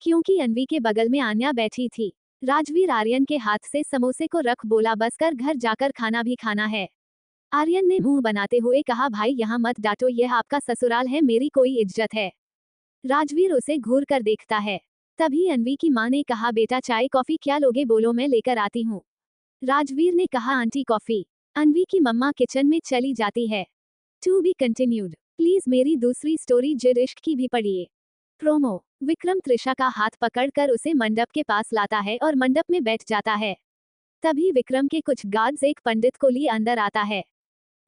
क्योंकि अनवी के बगल में आन्या बैठी थी। राजवीर आर्यन के हाथ से समोसे को रख बोला बस कर, घर जाकर खाना भी खाना है। आर्यन ने मुंह बनाते हुए कहा भाई यहाँ मत डांटो, यह आपका ससुराल है, मेरी कोई इज्जत है। राजवीर उसे घूर कर देखता है। तभी अनवी की मां ने कहा बेटा चाय कॉफी क्या लोगे, बोलो मैं लेकर आती हूँ। राजवीर ने कहा आंटी कॉफी। अनवी की मम्मा किचन में चली जाती है। To be continued. प्लीज मेरी दूसरी स्टोरी जिद इश्क की भी पढ़िए। प्रोमो। विक्रम त्रिशा का हाथ पकड़कर उसे मंडप के पास लाता है और मंडप में बैठ जाता है। तभी विक्रम के कुछ गार्ड्स एक पंडित को लिए अंदर आता है।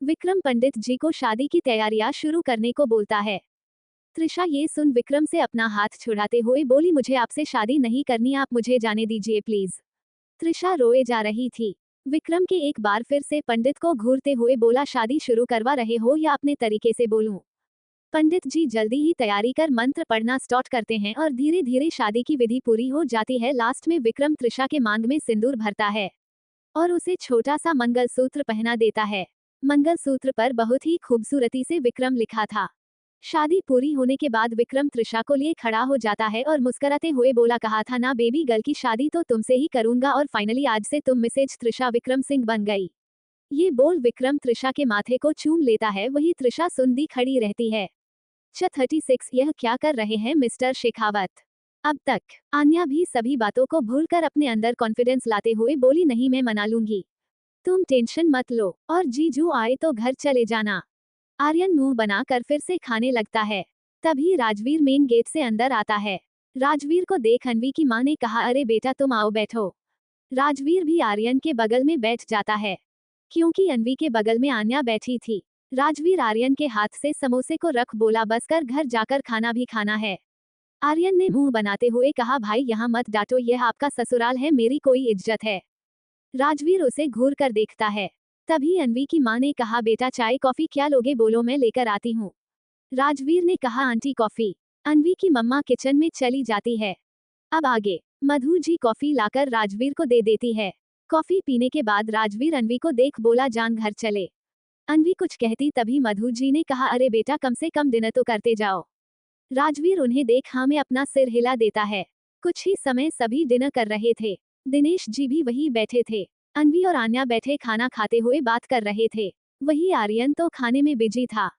विक्रम पंडित जी को शादी की तैयारियां शुरू करने को बोलता है। त्रिशा ये सुन विक्रम से अपना हाथ छुड़ाते हुए बोली मुझे आपसे शादी नहीं करनी, आप मुझे जाने दीजिए प्लीज। त्रिशा रोए जा रही थी। विक्रम के एक बार फिर से पंडित को घूरते हुए बोला शादी शुरू करवा रहे हो या अपने तरीके से बोलूं? पंडित जी जल्दी ही तैयारी कर मंत्र पढ़ना स्टार्ट करते हैं और धीरे धीरे शादी की विधि पूरी हो जाती है। लास्ट में विक्रम त्रिशा के मांग में सिंदूर भरता है और उसे छोटा सा मंगलसूत्र पहना देता है। मंगलसूत्र पर बहुत ही खूबसूरती से विक्रम लिखा था। शादी पूरी होने के बाद विक्रम त्रिशा को लिए खड़ा हो जाता है और मुस्कुराते हुए बोला कहा था ना बेबी गर्ल की शादी तो तुमसे ही करूंगा और फाइनली आज से तुम मिसेज त्रिशा विक्रम सिंह बन गई। ये बोल विक्रम त्रिशा के माथे को चूम लेता है, वही त्रिशा सुंदी खड़ी रहती है। 36 यह क्या कर रहे हैं मिस्टर शेखावत? अब तक आन्या भी सभी बातों को भूलकर अपने अंदर कॉन्फिडेंस लाते हुए बोली नहीं मैं मना लूंगी, तुम टेंशन मत लो, और जीजू आए तो घर चले जाना। आर्यन मुंह बनाकर फिर से खाने लगता है। तभी राजवीर मेन गेट से अंदर आता है। राजवीर को देख अनवी की मां ने कहा अरे बेटा तुम आओ बैठो। राजवीर भी आर्यन के बगल में बैठ जाता है। क्योंकि अनवी के बगल में आन्या बैठी थी। राजवीर आर्यन के हाथ से समोसे को रख बोला बस कर, घर जाकर खाना भी खाना है। आर्यन ने मुंह बनाते हुए कहा भाई यहाँ मत डांटो, यह आपका ससुराल है, मेरी कोई इज्जत है। राजवीर उसे घूर कर देखता है। तभी अनवी की मां ने कहा बेटा चाय कॉफी क्या लोगे, बोलो मैं लेकर आती हूँ। राजवीर ने कहा आंटी कॉफी। अनवी की मम्मा किचन में चली जाती है। अब आगे मधु जी कॉफी लाकर राजवीर को दे देती है। कॉफी पीने के बाद राजवीर अनवी को देख बोला जान घर चले। अनवी कुछ कहती तभी मधु जी ने कहा अरे बेटा कम से कम डिनर तो करते जाओ। राजवीर उन्हें देख हाँ में अपना सिर हिला देता है। कुछ ही समय सभी डिनर कर रहे थे। दिनेश जी भी वही बैठे थे। अनवी और आन्या बैठे खाना खाते हुए बात कर रहे थे। वही आर्यन तो खाने में बिजी था।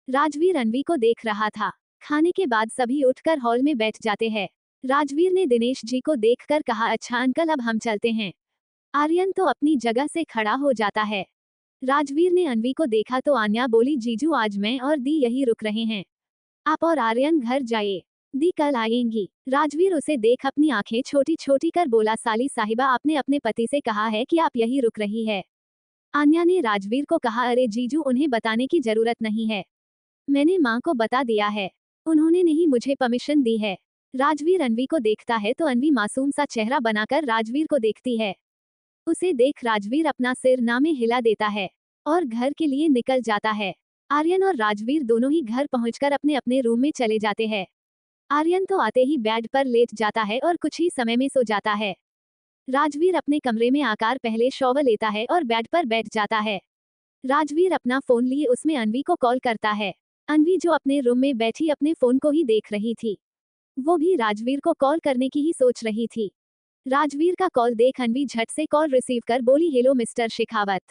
राजवीर अनवी को देख रहा था। खाने के बाद सभी उठकर हॉल में बैठ जाते हैं। राजवीर ने दिनेश जी को देखकर कहा अच्छा अंकल अब हम चलते हैं। आर्यन तो अपनी जगह से खड़ा हो जाता है। राजवीर ने अनवी को देखा तो आन्या बोली जीजू आज मैं और दी यही रुक रहे हैं, आप और आर्यन घर जाइए, दी कल आएंगी। राजवीर उसे देख अपनी आंखें छोटी छोटी कर बोला साली साहिबा आपने अपने पति से कहा है कि आप यही रुक रही है। आन्या ने राजवीर को कहा अरे जीजू उन्हें बताने की जरूरत नहीं है, मैंने माँ को बता दिया है, उन्होंने नहीं मुझे परमिशन दी है। राजवीर अनवी को देखता है तो अनवी मासूम सा चेहरा बनाकर राजवीर को देखती है। उसे देख राजवीर अपना सिर ना में हिला देता है और घर के लिए निकल जाता है। आर्यन और राजवीर दोनों ही घर पहुंचकर अपने अपने रूम में चले जाते हैं। आर्यन तो आते ही बेड पर लेट जाता है और कुछ ही समय में सो जाता है। राजवीर अपने कमरे में आकर पहले शॉवर लेता है और बेड पर बैठ जाता है। राजवीर अपना फोन लिए उसमें अनवी को कॉल करता है। अनवी जो अपने रूम में बैठी अपने फोन को ही देख रही थी, वो भी राजवीर को कॉल करने की ही सोच रही थी। राजवीर का कॉल देख अनवी झट से कॉल रिसीव कर बोली, हेलो मिस्टर शेखावत।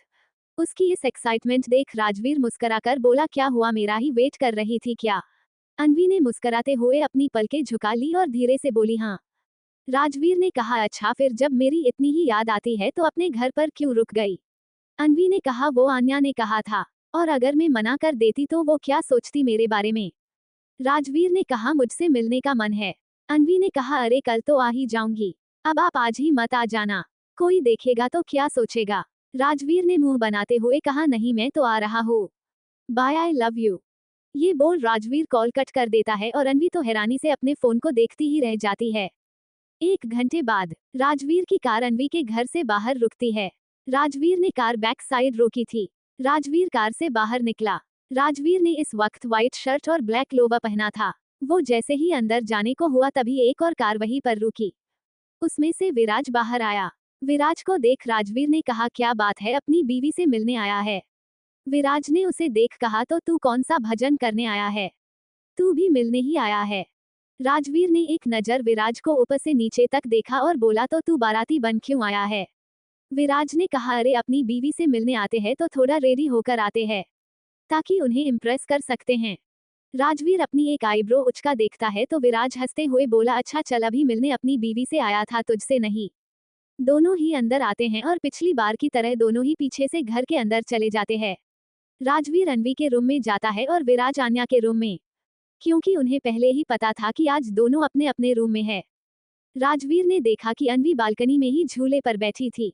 उसकी इस एक्साइटमेंट देख राजवीर मुस्कुराकर बोला, क्या हुआ, मेरा ही वेट कर रही थी क्या? अनवी ने मुस्कुराते हुए अपनी पलकें झुका ली और धीरे से बोली, हाँ। राजवीर ने कहा, अच्छा फिर जब मेरी इतनी ही याद आती है तो अपने घर पर क्यों रुक गई? अनवी ने कहा, वो आन्या ने कहा था, और अगर मैं मना कर देती तो वो क्या सोचती मेरे बारे में? राजवीर ने कहा, मुझसे मिलने का मन है। अनवी ने कहा, अरे कल तो आ ही जाऊंगी, अब आप आज ही मत आ जाना, कोई देखेगा तो क्या सोचेगा? राजवीर ने मुंह बनाते हुए कहा, नहीं मैं तो आ रहा हूँ, बाय, आई लव यू। ये बोल राजवीर कॉल कट कर देता है और अनवी तो हैरानी से अपने फोन को देखती ही रह जाती है। 1 घंटे बाद राजवीर की कार अनवी के घर से बाहर रुकती है। राजवीर ने कार बैक साइड रोकी थी। राजवीर कार से बाहर निकला। राजवीर ने इस वक्त व्हाइट शर्ट और ब्लैक लोवर पहना था। वो जैसे ही अंदर जाने को हुआ तभी एक और कार वहीं पर रुकी। उसमें से विराज बाहर आया। विराज को देख राजवीर ने कहा, क्या बात है, अपनी बीवी से मिलने आया है? विराज ने उसे देख कहा, तो तू कौन सा भजन करने आया है? तू भी मिलने ही आया है? राजवीर ने एक नजर विराज को ऊपर से नीचे तक देखा और बोला, तो तू बाराती बन क्यों आया है? विराज ने कहा, अरे अपनी बीवी से मिलने आते हैं तो थोड़ा रेडी होकर आते हैं, ताकि उन्हें इम्प्रेस कर सकते हैं। राजवीर अपनी एक आईब्रो उचका देखता है तो विराज हंसते हुए बोला, अच्छा चल, अभी मिलने अपनी बीवी से आया था, तुझसे नहीं। दोनों ही अंदर आते हैं और पिछली बार की तरह दोनों ही पीछे से घर के अंदर चले जाते हैं। राजवीर अनवी के रूम में जाता है और विराज आन्या के रूम में, क्योंकि उन्हें पहले ही पता था कि आज दोनों अपने अपने रूम में है। राजवीर ने देखा कि अनवी बालकनी में ही झूले पर बैठी थी।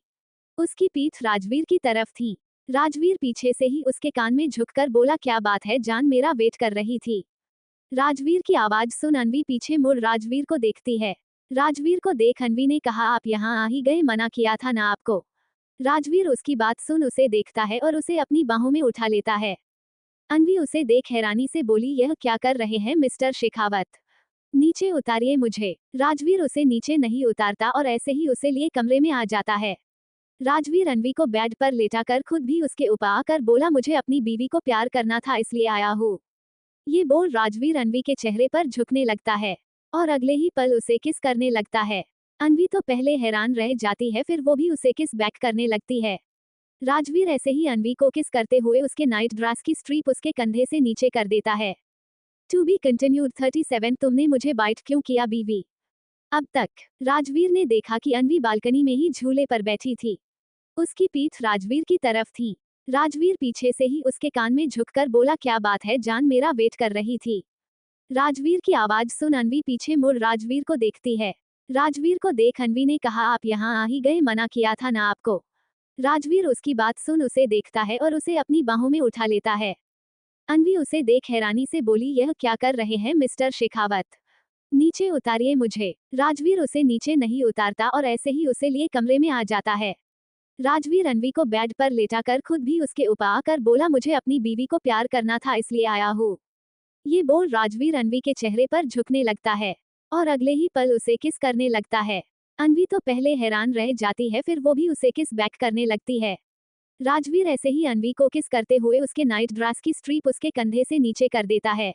उसकी पीठ राजवीर की तरफ थी। राजवीर पीछे से ही उसके कान में झुककर बोला, क्या बात है जान, मेरा वेट कर रही थी। राजवीर की आवाज सुन अनवी पीछे मुड़ राजवीर को देखती है। राजवीर को देख अनवी ने कहा, आप यहाँ आ ही गए, मना किया था ना आपको। राजवीर उसकी बात सुन उसे देखता है और उसे अपनी बाहों में उठा लेता है। अनवी उसे देख हैरानी से बोली, यह क्या कर रहे हैं मिस्टर शेखावत? नीचे उतारिए मुझे। राजवीर उसे नीचे नहीं उतारता और ऐसे ही उसे लिए कमरे में आ जाता है। राजवीर अनवी को बेड पर लेटाकर खुद भी उसके ऊपर आकर बोला, मुझे अपनी बीवी को प्यार करना था इसलिए आया हूँ। ये बोल राजवीर अनवी के चेहरे पर झुकने लगता है और अगले ही पल उसे किस करने लगता है। अनवी तो पहले हैरान रह जाती है, फिर वो भी उसे किस बैक करने लगती है। राजवीर ऐसे ही अनवी को किस करते हुए उसके नाइट ड्रेस की स्ट्रीप उसके कंधे से नीचे कर देता है। To be continued 37। तुमने मुझे बाइट क्यों किया बीवी? अब तक राजवीर ने देखा कि अनवी बालकनी में ही झूले पर बैठी थी। उसकी पीठ राजवीर की तरफ थी। राजवीर पीछे से ही उसके कान में झुककर बोला, क्या बात है जान, मेरा वेट कर रही थी। राजवीर की आवाज सुन अनवी पीछे मुड़ राजवीर को देखती है। राजवीर को देख अनवी ने कहा, आप यहाँ आ ही गए, मना किया था ना आपको। राजवीर उसकी बात सुन उसे देखता है और उसे अपनी बाहों में उठा लेता है। अनवी उसे देख हैरानी से बोली, यह क्या कर रहे हैं मिस्टर शेखावत? नीचे उतारिए मुझे। राजवीर उसे नीचे नहीं उतारता और ऐसे ही उसे लिए कमरे में आ जाता है। राजवीर अनवी को बेड पर लेटाकर खुद भी उसके ऊपर आकर बोला, मुझे अपनी बीवी को प्यार करना था इसलिए आया हूँ। ये बोल राजवीर अनवी के चेहरे पर झुकने लगता है और अगले ही पल उसे किस करने लगता है। अनवी तो पहले हैरान रह जाती है, फिर वो भी उसे किस बैक करने लगती है। राजवीर ऐसे ही अनवी को किस करते हुए उसके नाइट ड्रेस की स्ट्रीप उसके कंधे से नीचे कर देता है।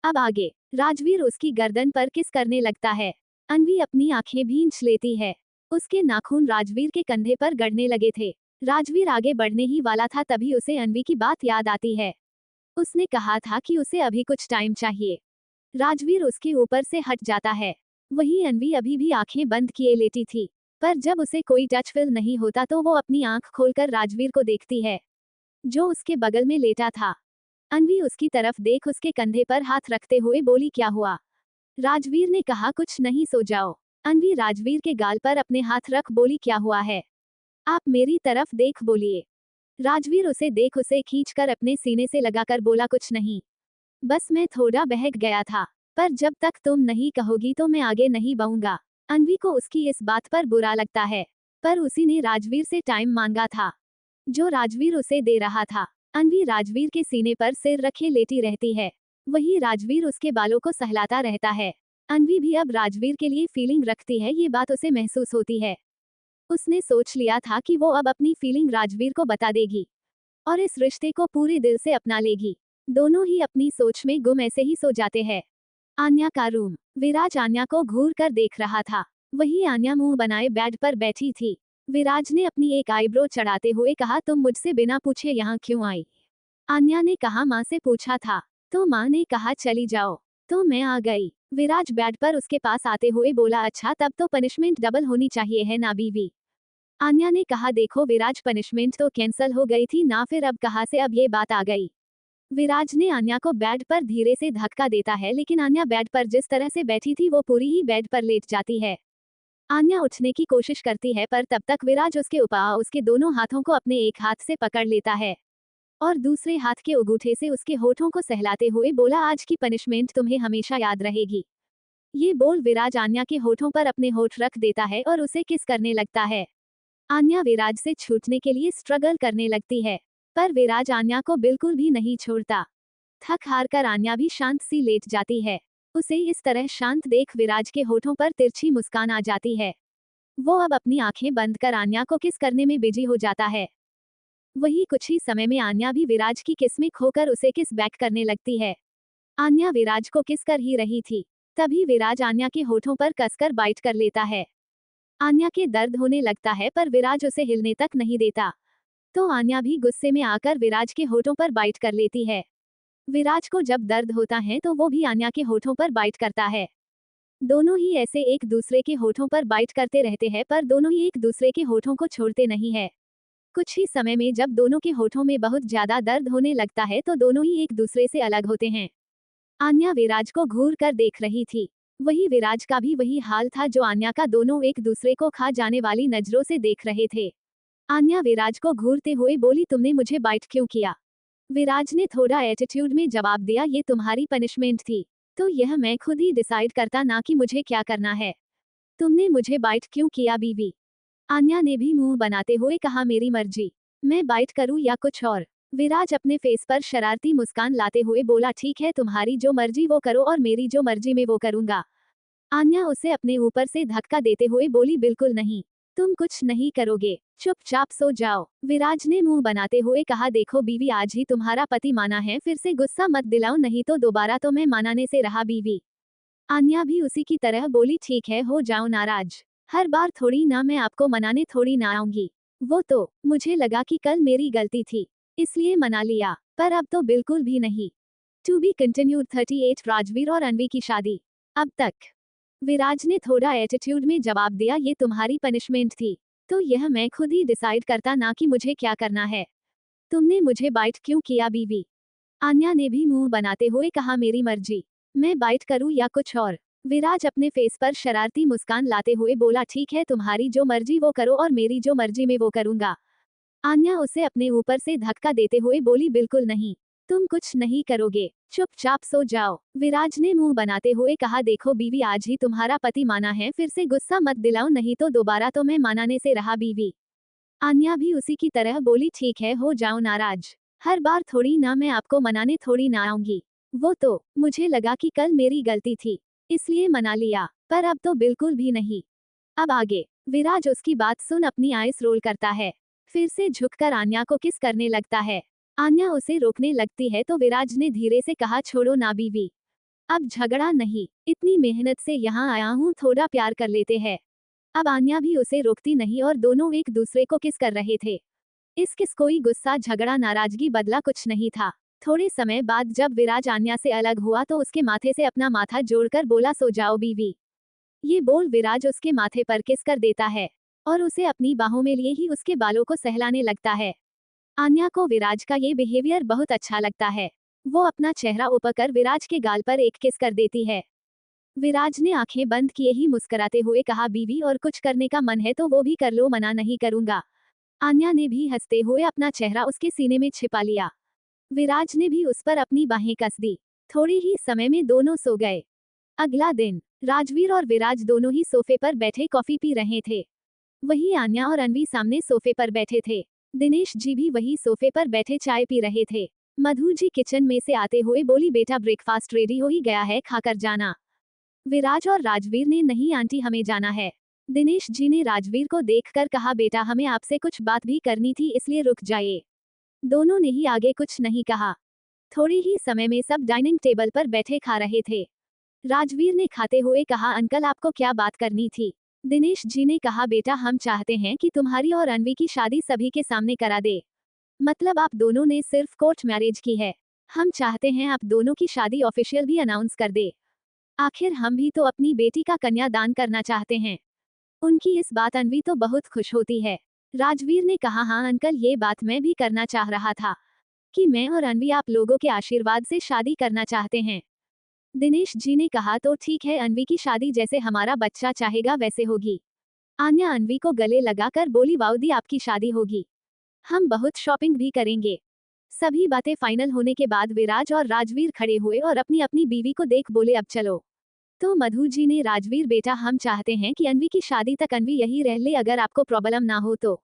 अब आगे राजवीर उसकी गर्दन पर किस करने लगता है। अनवी अपनी आंखें भींच लेती है। उसके नाखून राजवीर के कंधे पर गड़ने लगे थे। राजवीर आगे बढ़ने ही वाला था तभी उसे अनवी की बात याद आती है। उसने कहा था कि उसे अभी कुछ टाइम चाहिए। राजवीर उसके ऊपर से हट जाता है। वही अनवी अभी भी आंखें बंद किए लेटी थी, पर जब उसे कोई टच फील नहीं होता तो वो अपनी आंख खोलकर राजवीर को देखती है, जो उसके बगल में लेटा था। अनवी उसकी तरफ देख उसके कंधे पर हाथ रखते हुए बोली, क्या हुआ? राजवीर ने कहा, कुछ नहीं, सो जाओ। अनवी राजवीर के गाल पर अपने हाथ रख बोली, क्या हुआ है? आप मेरी तरफ देख बोलिए। राजवीर उसे देख उसे खींचकर अपने सीने से लगाकर बोला, कुछ नहीं, बस मैं थोड़ा बहक गया था, पर जब तक तुम नहीं कहोगी तो मैं आगे नहीं बढ़ूंगा। अनवी को उसकी इस बात पर बुरा लगता है, पर उसी ने राजवीर से टाइम मांगा था, जो राजवीर उसे दे रहा था। अनवी राजवीर के सीने पर सिर रखे लेटी रहती है। वही राजवीर उसके बालों को सहलाता रहता है। अनवी भी अब राजवीर के लिए फीलिंग रखती है, ये बात उसे महसूस होती है। उसने सोच लिया था कि वो अब अपनी फीलिंग राजवीर को बता देगी और इस रिश्ते को पूरे दिल से अपना लेगी। दोनों ही अपनी सोच में गुम ऐसे ही सो जाते हैं। आन्या का रूम। विराज आन्या को घूर कर देख रहा था। वही आन्या मुंह बनाए बेड पर बैठी थी। विराज ने अपनी एक आईब्रो चढ़ाते हुए कहा, तुम मुझसे बिना पूछे यहाँ क्यों आई? आन्या ने कहा, माँ से पूछा था। तो माँ ने कहा चली जाओ, तो मैं आ गई। विराज बेड पर उसके पास आते हुए बोला, अच्छा तब तो पनिशमेंट डबल होनी चाहिए है ना बीवी? आन्या ने कहा, देखो विराज, पनिशमेंट तो कैंसल हो गई थी ना, फिर अब कहाँ से अब ये बात आ गई? विराज ने आन्या को बेड पर धीरे से धक्का देता है, लेकिन आन्या बेड पर जिस तरह से बैठी थी वो पूरी ही बेड पर लेट जाती है। आन्या उठने की कोशिश करती है, पर तब तक विराज उसके ऊपर उसके दोनों हाथों को अपने एक हाथ से पकड़ लेता है और दूसरे हाथ के अंगूठे से उसके होठों को सहलाते हुए बोला, आज की पनिशमेंट तुम्हें हमेशा याद रहेगी। ये बोल विराज आन्या के होठों पर अपने होठ रख देता है और उसे किस करने लगता है। आन्या विराज से छूटने के लिए स्ट्रगल करने लगती है, पर विराज आन्या को बिल्कुल भी नहीं छोड़ता। थक हार कर आन्या भी शांत सी लेट जाती है। उसे इस तरह शांत देख विराज के होठों पर तिरछी मुस्कान आ जाती है। वो अब अपनी आंखें बंद कर आन्या को किस करने में बिजी हो जाता है। वही कुछ ही समय में आन्या भी विराज की किस में खोकर उसे किस बैक करने लगती है। आन्या विराज को किस कर ही रही थी, तभी विराज आन्या के होठों पर कसकर बाइट कर लेता है। आन्या के दर्द होने लगता है, पर विराज उसे हिलने तक नहीं देता। तो आन्या भी गुस्से में आकर विराज के होठों पर बाइट कर लेती है। विराज को जब दर्द होता है तो वो भी आन्या के होठों पर बाइट करता है। दोनों ही ऐसे एक दूसरे के होठों पर बाइट करते रहते हैं, पर दोनों ही एक दूसरे के होठों को छोड़ते नहीं है। कुछ ही समय में जब दोनों के होठों में बहुत ज्यादा दर्द होने लगता है तो दोनों ही एक दूसरे से अलग होते हैं। आन्या विराज को घूर कर देख रही थी। वही विराज का भी वही हाल था जो आन्या का, दोनों एक दूसरे को खा जाने वाली नजरों से देख रहे थे। आन्या विराज को घूरते हुए बोली, तुमने मुझे बाइट क्यों किया? विराज ने थोड़ा एटीट्यूड में जवाब दिया, ये तुम्हारी पनिशमेंट थी, तो यह मैं खुद ही डिसाइड करता ना कि मुझे क्या करना है। तुमने मुझे बाइट क्यों किया बीवी? आन्या ने भी मुंह बनाते हुए कहा, मेरी मर्जी, मैं बाइट करूं या कुछ और? विराज अपने फेस पर शरारती मुस्कान लाते हुए बोला, ठीक है, तुम्हारी जो मर्जी वो करो और मेरी जो मर्जी मैं वो करूंगा। आन्या उसे अपने ऊपर से धक्का देते हुए बोली, बिल्कुल नहीं, तुम कुछ नहीं करोगे, चुपचाप सो जाओ। विराज ने मुंह बनाते हुए कहा, देखो बीवी, आज ही तुम्हारा पति माना है, फिर से गुस्सा मत दिलाओ, नहीं तो दोबारा तो मैं मनाने से रहा बीवी। आन्या भी उसी की तरह बोली, ठीक है, हो जाओ नाराज, हर बार थोड़ी ना मैं आपको मनाने थोड़ी ना आऊंगी। वो तो मुझे लगा कि कल मेरी गलती थी, इसलिए मना लिया, पर अब तो बिल्कुल भी नहीं। टू बी कंटिन्यूड 38 राजवीर और अनवी की शादी। अब तक। विराज ने थोड़ा एटीट्यूड में जवाब दिया, ये तुम्हारी पनिशमेंट थी, तो यह मैं खुद ही डिसाइड करता ना कि मुझे क्या करना है। तुमने मुझे बाइट क्यों किया बीवी? आन्या ने भी मुंह बनाते हुए कहा, मेरी मर्जी, मैं बाइट करूं या कुछ और? विराज अपने फेस पर शरारती मुस्कान लाते हुए बोला, ठीक है, तुम्हारी जो मर्जी वो करो और मेरी जो मर्जी मैं वो करूंगा। आन्या उसे अपने ऊपर से धक्का देते हुए बोली, बिल्कुल नहीं, तुम कुछ नहीं करोगे, चुपचाप सो जाओ। विराज ने मुंह बनाते हुए कहा, देखो बीवी, आज ही तुम्हारा पति माना है, फिर से गुस्सा मत दिलाओ, नहीं तो दोबारा तो मैं मनाने से रहा बीवी। आन्या भी उसी की तरह बोली, ठीक है, हो जाओ नाराज, हर बार थोड़ी ना मैं आपको मनाने थोड़ी ना आऊंगी। वो तो मुझे लगा कि कल मेरी गलती थी, इसलिए मना लिया, पर अब तो बिल्कुल भी नहीं। अब आगे। विराज उसकी बात सुन अपनी आइस रोल करता है, फिर से झुककर आन्या को किस करने लगता है। आन्या उसे रोकने लगती है तो विराज ने धीरे से कहा, छोड़ो ना बीवी, अब झगड़ा नहीं, इतनी मेहनत से यहाँ आया हूँ, थोड़ा प्यार कर लेते हैं। अब आन्या भी उसे रोकती नहीं और दोनों एक दूसरे को किस कर रहे थे। इस किस कोई गुस्सा, झगड़ा, नाराजगी बदला कुछ नहीं था। थोड़े समय बाद जब विराज आन्या से अलग हुआ तो उसके माथे से अपना माथा जोड़कर बोला, सो जाओ बीवी। ये बोल विराज उसके माथे पर किस कर देता है और उसे अपनी बाहों में लिए ही उसके बालों को सहलाने लगता है। आन्या को विराज का ये बिहेवियर बहुत अच्छा लगता है। वो अपना चेहरा ऊपर कर विराज के गाल पर एक किस कर देती है। विराज ने आंखें बंद किए ही मुस्कुराते हुए कहा, बीवी, और कुछ करने का मन है तो वो भी कर लो, मना नहीं करूंगा। आन्या ने भी हंसते हुए अपना चेहरा उसके सीने में छिपा लिया। विराज ने भी उस पर अपनी बाहें कस दी। थोड़ी ही समय में दोनों सो गए। अगला दिन। राजवीर और विराज दोनों ही सोफे पर बैठे कॉफी पी रहे थे। वही आन्या और अनवी सामने सोफे पर बैठे थे। दिनेश जी भी वही सोफे पर बैठे चाय पी रहे थे। मधु जी किचन में से आते हुए बोली, बेटा ब्रेकफास्ट रेडी हो ही गया है, खाकर जाना। विराज और राजवीर ने, नहीं आंटी, हमें जाना है। दिनेश जी ने राजवीर को देखकर कहा, बेटा हमें आपसे कुछ बात भी करनी थी, इसलिए रुक जाइए। दोनों ने ही आगे कुछ नहीं कहा। थोड़े ही समय में सब डाइनिंग टेबल पर बैठे खा रहे थे। राजवीर ने खाते हुए कहा, अंकल आपको क्या बात करनी थी? दिनेश जी ने कहा, बेटा हम चाहते हैं कि तुम्हारी और अनवी की शादी सभी के सामने करा दे। मतलब आप दोनों ने सिर्फ कोर्ट मैरिज की है। हम चाहते हैं आप दोनों की शादी ऑफिशियल भी अनाउंस कर दे। आखिर हम भी तो अपनी बेटी का कन्यादान करना चाहते हैं। उनकी इस बात अनवी तो बहुत खुश होती है। राजवीर ने कहा, हाँ अंकल ये बात मैं भी करना चाह रहा था कि मैं और अनवी आप लोगों के आशीर्वाद से शादी करना चाहते हैं। दिनेश जी ने कहा, तो ठीक है, अनवी की शादी जैसे हमारा बच्चा चाहेगा वैसे होगी। आन्या अनवी को गले लगाकर बोली, वाउदी आपकी शादी होगी, हम बहुत शॉपिंग भी करेंगे। सभी बातें फाइनल होने के बाद विराज और राजवीर खड़े हुए और अपनी अपनी बीवी को देख बोले, अब चलो। तो मधु जी ने, राजवीर बेटा हम चाहते हैं कि अनवी की शादी तक अनवी यही रह ले, अगर आपको प्रॉब्लम ना हो तो।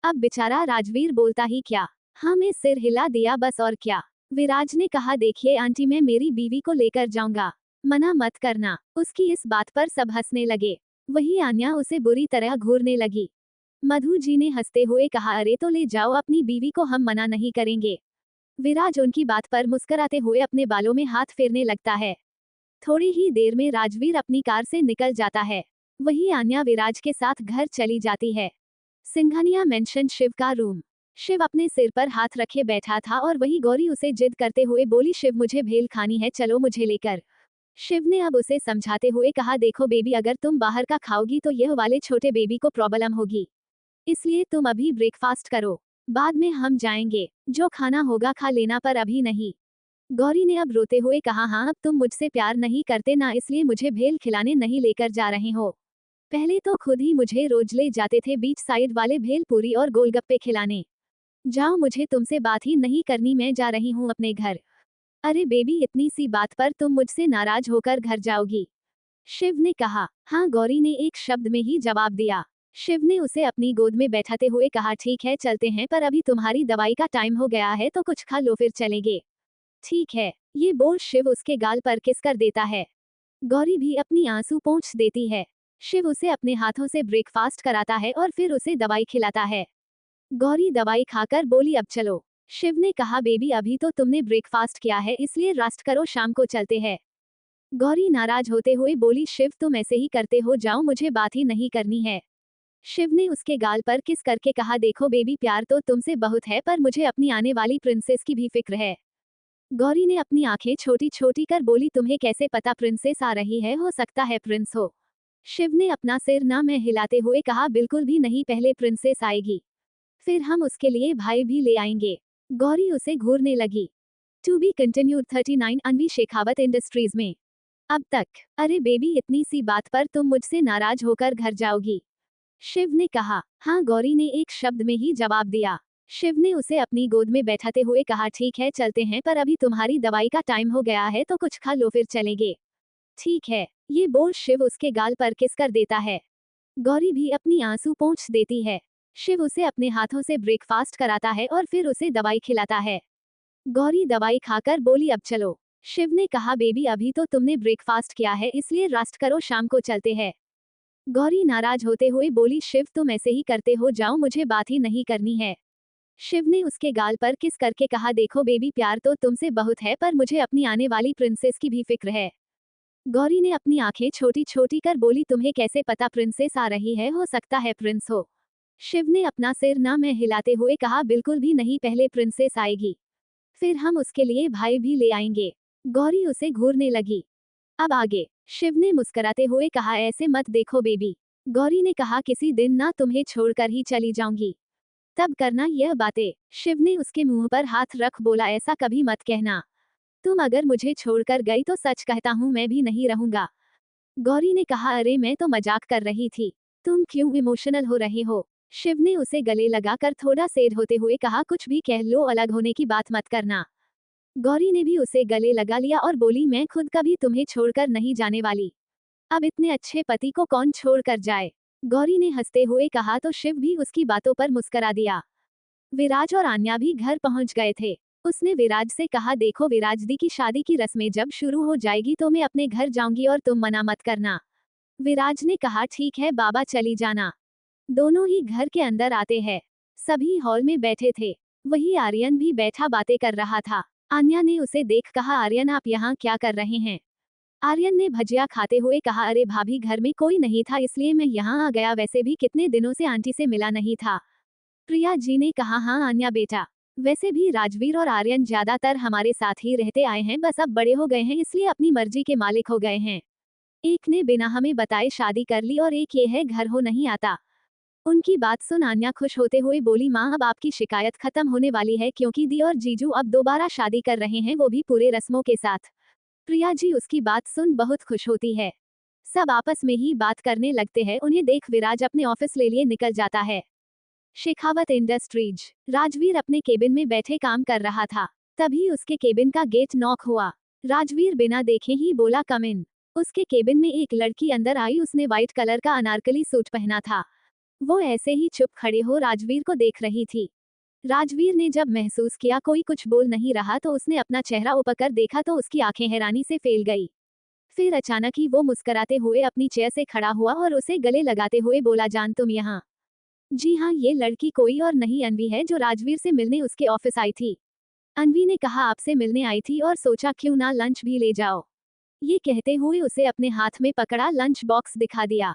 अब बेचारा राजवीर बोलता ही क्या, हमें सिर हिला दिया बस और क्या। विराज ने कहा, देखिए आंटी मैं मेरी बीवी को लेकर जाऊंगा, मना मत करना। उसकी इस बात पर सब हंसने लगे। वही आन्या उसे बुरी तरह घूरने लगी। मधु जी ने हंसते हुए कहा, अरे तो ले जाओ अपनी बीवी को, हम मना नहीं करेंगे। विराज उनकी बात पर मुस्कुराते हुए अपने बालों में हाथ फेरने लगता है। थोड़ी ही देर में राजवीर अपनी कार से निकल जाता है। वही आन्या विराज के साथ घर चली जाती है। सिंघानिया मेंशन शिव का रूम। शिव अपने सिर पर हाथ रखे बैठा था और वही गौरी उसे जिद करते हुए बोली, शिव मुझे भेल खानी है, चलो मुझे लेकर। शिव ने अब उसे समझाते हुए कहा, देखो बेबी अगर तुम बाहर का खाओगी तो यह वाले छोटे बेबी को प्रॉब्लम होगी, इसलिए तुम अभी ब्रेकफास्ट करो, बाद में हम जाएंगे, जो खाना होगा खा लेना पर अभी नहीं। गौरी ने अब रोते हुए कहा, हाँ अब तुम मुझसे प्यार नहीं करते ना, इसलिए मुझे भेल खिलाने नहीं लेकर जा रहे हो। पहले तो खुद ही मुझे रोज ले जाते थे बीच साइड वाले भेल पूरी और गोलगप्पे खिलाने। जाओ मुझे तुमसे बात ही नहीं करनी, मैं जा रही हूँ अपने घर। अरे बेबी इतनी सी बात पर तुम मुझसे नाराज होकर घर जाओगी? शिव ने कहा। हाँ गौरी ने एक शब्द में ही जवाब दिया। शिव ने उसे अपनी गोद में बैठाते हुए कहा, ठीक है चलते हैं, पर अभी तुम्हारी दवाई का टाइम हो गया है तो कुछ खा लो फिर चलेंगे। ठीक है, ये बोल शिव उसके गाल पर किस कर देता है। गौरी भी अपनी आंसू पोंछ देती है। शिव उसे अपने हाथों से ब्रेकफास्ट कराता है और फिर उसे दवाई खिलाता है। गौरी दवाई खाकर बोली, अब चलो। शिव ने कहा, बेबी अभी तो तुमने ब्रेकफास्ट किया है इसलिए रेस्ट करो, शाम को चलते हैं। गौरी नाराज होते हुए बोली, शिव तुम ऐसे ही करते हो, जाओ मुझे बात ही नहीं करनी है। शिव ने उसके गाल पर किस करके कहा, देखो बेबी प्यार तो तुमसे बहुत है पर मुझे अपनी आने वाली प्रिंसेस की भी फिक्र है। गौरी ने अपनी आंखें छोटी छोटी कर बोली, तुम्हें कैसे पता प्रिंसेस आ रही है, हो सकता है प्रिंस हो। शिव ने अपना सिर ना में हिलाते हुए कहा, बिल्कुल भी नहीं, पहले प्रिंसेस आएगी, फिर हम उसके लिए भाई भी ले आएंगे। गौरी उसे घूरने लगी। To be continued 39 Anvi Shekhawat Industries में। अब तक। अरे बेबी इतनी सी बात पर तुम मुझसे नाराज होकर घर जाओगी? शिव ने कहा। हाँ गौरी ने एक शब्द में ही जवाब दिया। शिव ने उसे अपनी गोद में बैठाते हुए कहा, ठीक है चलते हैं, पर अभी तुम्हारी दवाई का टाइम हो गया है तो कुछ खा लो फिर चलेंगे। ठीक है, ये बोल शिव उसके गाल पर किस कर देता है। गौरी भी अपनी आंसू पोंछ देती है। शिव उसे अपने हाथों से ब्रेकफास्ट कराता है और फिर उसे दवाई खिलाता है। गौरी दवाई खाकर बोली, अब चलो। शिव ने कहा, बेबी अभी तो तुमने ब्रेकफास्ट किया है इसलिए रेस्ट करो, शाम को चलते हैं। गौरी नाराज होते हुए बोली, शिव तुम ऐसे ही करते हो, जाओ मुझे बात ही नहीं करनी है। शिव ने उसके गाल पर किस करके कहा, देखो बेबी प्यार तो तुमसे बहुत है पर मुझे अपनी आने वाली प्रिंसेस की भी फिक्र है। गौरी ने अपनी आंखें छोटी छोटी कर बोली, तुम्हें कैसे पता प्रिंसेस आ रही है, हो सकता है प्रिंस हो। शिव ने अपना सिर ना में हिलाते हुए कहा, बिल्कुल भी नहीं, पहले प्रिंसेस आएगी, फिर हम उसके लिए भाई भी ले आएंगे। गौरी उसे घूरने लगी। अब आगे। शिव ने मुस्कुराते हुए कहा, ऐसे मत देखो बेबी। गौरी ने कहा, किसी दिन ना तुम्हें छोड़कर ही चली जाऊंगी, तब करना यह बातें। शिव ने उसके मुंह पर हाथ रख बोला, ऐसा कभी मत कहना, तुम अगर मुझे छोड़कर गई तो सच कहता हूँ मैं भी नहीं रहूंगा। गौरी ने कहा, अरे मैं तो मजाक कर रही थी, तुम क्यों इमोशनल हो रहे हो। शिव ने उसे गले लगाकर थोड़ा सेड होते हुए कहा, कुछ भी कह लो, अलग होने की बात मत करना। गौरी ने भी उसे गले लगा लिया और बोली, मैं खुद कभी तुम्हें छोड़कर नहीं जाने वाली, अब इतने अच्छे पति को कौन छोड़कर जाए। गौरी ने हंसते हुए कहा तो शिव भी उसकी बातों पर मुस्करा दिया। विराज और आन्या भी घर पहुंच गए थे। उसने विराज से कहा, देखो विराज दी की शादी की रस्में जब शुरू हो जाएगी तो मैं अपने घर जाऊंगी और तुम मना मत करना। विराज ने कहा, ठीक है बाबा चली जाना। दोनों ही घर के अंदर आते हैं। सभी हॉल में बैठे थे। वही आर्यन भी बैठा बातें कर रहा था। आन्या ने उसे देख कहा, आर्यन आप यहाँ क्या कर रहे हैं? आर्यन ने भजिया खाते हुए कहा, अरे भाभी घर में कोई नहीं था इसलिए मैं यहाँ आ गया, वैसे भी कितने दिनों से आंटी से मिला नहीं था। प्रिया जी ने कहा, हाँ आन्या बेटा, वैसे भी राजवीर और आर्यन ज्यादातर हमारे साथ ही रहते आए हैं, बस अब बड़े हो गए हैं इसलिए अपनी मर्जी के मालिक हो गए हैं। एक ने बिना हमें बताए शादी कर ली और एक ये है घर हो नहीं आता। उनकी बात सुन आन्या खुश होते हुए बोली, माँ अब आपकी शिकायत खत्म होने वाली है क्योंकि दी और जीजू अब दोबारा शादी कर रहे हैं, वो भी पूरे रस्मों के साथ। प्रिया जी उसकी बात सुन बहुत खुश होती है। सब आपस में ही बात करने लगते हैं। उन्हें देख विराज अपने ऑफिस ले लिए निकल जाता है। शेखावत इंडस्ट्रीज। राजवीर अपने केबिन में बैठे काम कर रहा था, तभी उसके केबिन का गेट नॉक हुआ। राजवीर बिना देखे ही बोला, कम इन। उसके केबिन में एक लड़की अंदर आई, उसने व्हाइट कलर का अनारकली सूट पहना था। वो ऐसे ही चुप खड़े हो राजवीर को देख रही थी। राजवीर ने जब महसूस किया कोई कुछ बोल नहीं रहा तो उसने अपना चेहरा ऊपर कर देखा तो उसकी आंखें हैरानी से फैल गई। फिर अचानक ही वो मुस्कुराते हुए अपनी चेयर से खड़ा हुआ और उसे गले लगाते हुए बोला, जान तुम यहाँ? जी हाँ, ये लड़की कोई और नहीं अनवी है जो राजवीर से मिलने उसके ऑफिस आई थी। अनवी ने कहा आपसे मिलने आई थी और सोचा क्यों ना लंच भी ले जाओ। ये कहते हुए उसे अपने हाथ में पकड़ा लंच बॉक्स दिखा दिया।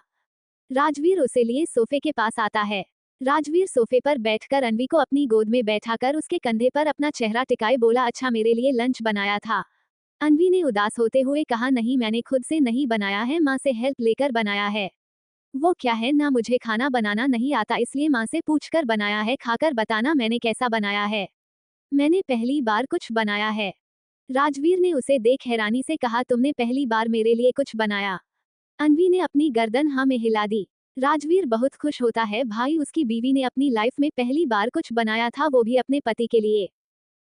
राजवीर उसे लिए सोफे के पास आता है। राजवीर सोफे पर बैठकर अनवी को अपनी गोद में बैठाकर उसके कंधे पर अपना चेहरा टिकाए बोला, अच्छा मेरे लिए लंच बनाया था? अनवी ने उदास होते हुए कहा, नहीं मैंने खुद से नहीं बनाया है, माँ से हेल्प लेकर बनाया है। वो क्या है ना, मुझे खाना बनाना नहीं आता इसलिए माँ से पूछकर बनाया है, खाकर बताना मैंने कैसा बनाया है। मैंने पहली बार कुछ बनाया है। राजवीर ने उसे देख हैरानी से कहा, तुमने पहली बार मेरे लिए कुछ बनाया? अनवी ने अपनी गर्दन हाँ में हिला दी। राजवीर बहुत खुश होता है, भाई उसकी बीवी ने अपनी लाइफ में पहली बार कुछ बनाया था, वो भी अपने पति के लिए।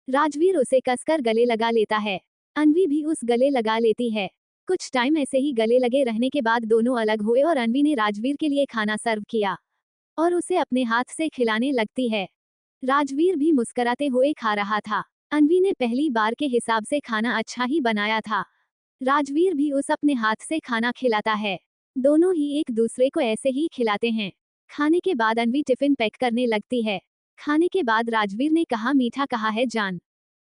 राजवीर उसे कसकर गले लगा लेता है। अनवी भी उस गले लगा लेती है। कुछ टाइम ऐसे ही गले लगे रहने के बाद दोनों अलग हुए और अनवी ने राजवीर के लिए खाना सर्व किया और उसे अपने हाथ से खिलाने लगती है। राजवीर भी मुस्कुराते हुए खा रहा था। अनवी ने पहली बार के हिसाब से खाना अच्छा ही बनाया था। राजवीर भी उस अपने हाथ से खाना खिलाता है। दोनों ही एक दूसरे को ऐसे ही खिलाते हैं। खाने के बाद अनवी टिफिन पैक करने लगती है। खाने के बाद राजवीर ने कहा, मीठा कहा है जान?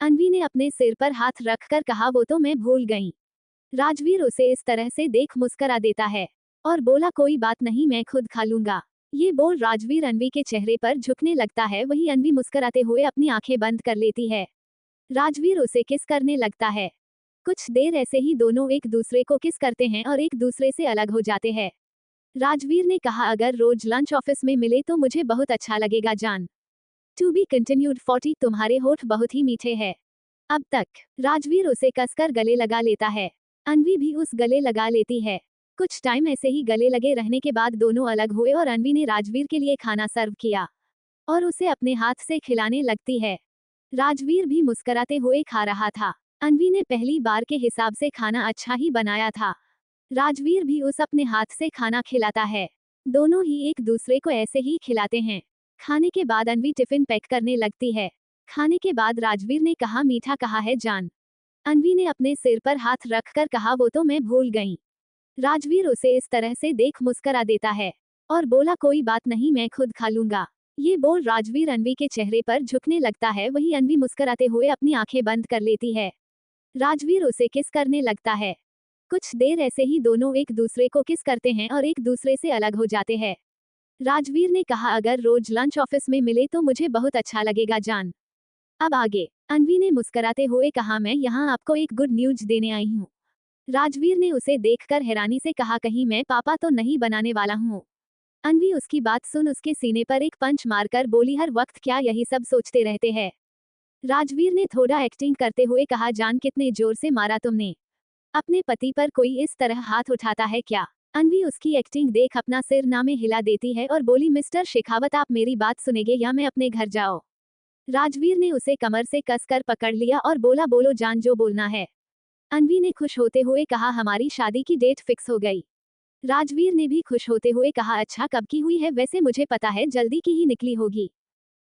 अनवी ने अपने सिर पर हाथ रखकर कहा, वो तो मैं भूल गई। राजवीर उसे इस तरह से देख मुस्करा देता है और बोला, कोई बात नहीं मैं खुद खा लूंगा। ये बोल राजवीर अनवी के चेहरे पर झुकने लगता है, वही अनवी मुस्कुराते हुए अपनी आंखें बंद कर लेती है। राजवीर उसे किस करने लगता है। कुछ देर ऐसे ही दोनों एक दूसरे को किस करते हैं और एक दूसरे से अलग हो जाते हैं। राजवीर ने कहा, अगर रोज लंच ऑफिस में मिले तो मुझे बहुत अच्छा लगेगा जान। टू बी कंटिन्यूड 40 तुम्हारे होठ बहुत ही मीठे हैं। अब तक। राजवीर उसे कसकर गले लगा लेता है। अनवी भी उस गले लगा लेती है। कुछ टाइम ऐसे ही गले लगे रहने के बाद दोनों अलग हुए और अनवी ने राजवीर के लिए खाना सर्व किया और उसे अपने हाथ से खिलाने लगती है। राजवीर भी मुस्कुराते हुए खा रहा था। अनवी ने पहली बार के हिसाब से खाना अच्छा ही बनाया था। राजवीर भी उस अपने हाथ से खाना खिलाता है। दोनों ही एक दूसरे को ऐसे ही खिलाते हैं। खाने के बाद अनवी टिफिन पैक करने लगती है। खाने के बाद राजवीर ने कहा, मीठा कहा है जान? अनवी ने अपने सिर पर हाथ रखकर कहा, वो तो मैं भूल गई। राजवीर उसे इस तरह से देख मुस्करा देता है और बोला, कोई बात नहीं मैं खुद खा लूंगा। ये बोल राजवीर अनवी के चेहरे पर झुकने लगता है, वही अनवी मुस्कुराते हुए अपनी आंखें बंद कर लेती है। राजवीर उसे किस करने लगता है। कुछ देर ऐसे ही दोनों एक दूसरे को किस करते हैं और एक दूसरे से अलग हो जाते हैं। राजवीर ने कहा, अगर रोज लंच ऑफिस में मिले तो मुझे बहुत अच्छा लगेगा जान। अब आगे। अनवी ने मुस्कुराते हुए कहा, मैं यहाँ आपको एक गुड न्यूज देने आई हूँ। राजवीर ने उसे देखकर हैरानी से कहा, कहीं मैं पापा तो नहीं बनाने वाला हूँ? अनवी उसकी बात सुन उसके सीने पर एक पंच मारकर बोली, हर वक्त क्या यही सब सोचते रहते हैं? राजवीर ने थोड़ा एक्टिंग करते हुए कहा, जान कितने जोर से मारा तुमने? अपने पति पर कोई इस तरह हाथ उठाता है क्या? अनवी उसकी एक्टिंग देख अपना सिर ना में हिला देती है और बोली, मिस्टर शेखावत आप मेरी बात सुनेंगे या मैं अपने घर जाओ? राजवीर ने उसे कमर से कसकर पकड़ लिया और बोला, बोलो जान जो बोलना है। अनवी ने खुश होते हुए कहा, हमारी शादी की डेट फिक्स हो गई। राजवीर ने भी खुश होते हुए कहा, अच्छा कब की हुई है? वैसे मुझे पता है जल्दी की ही निकली होगी,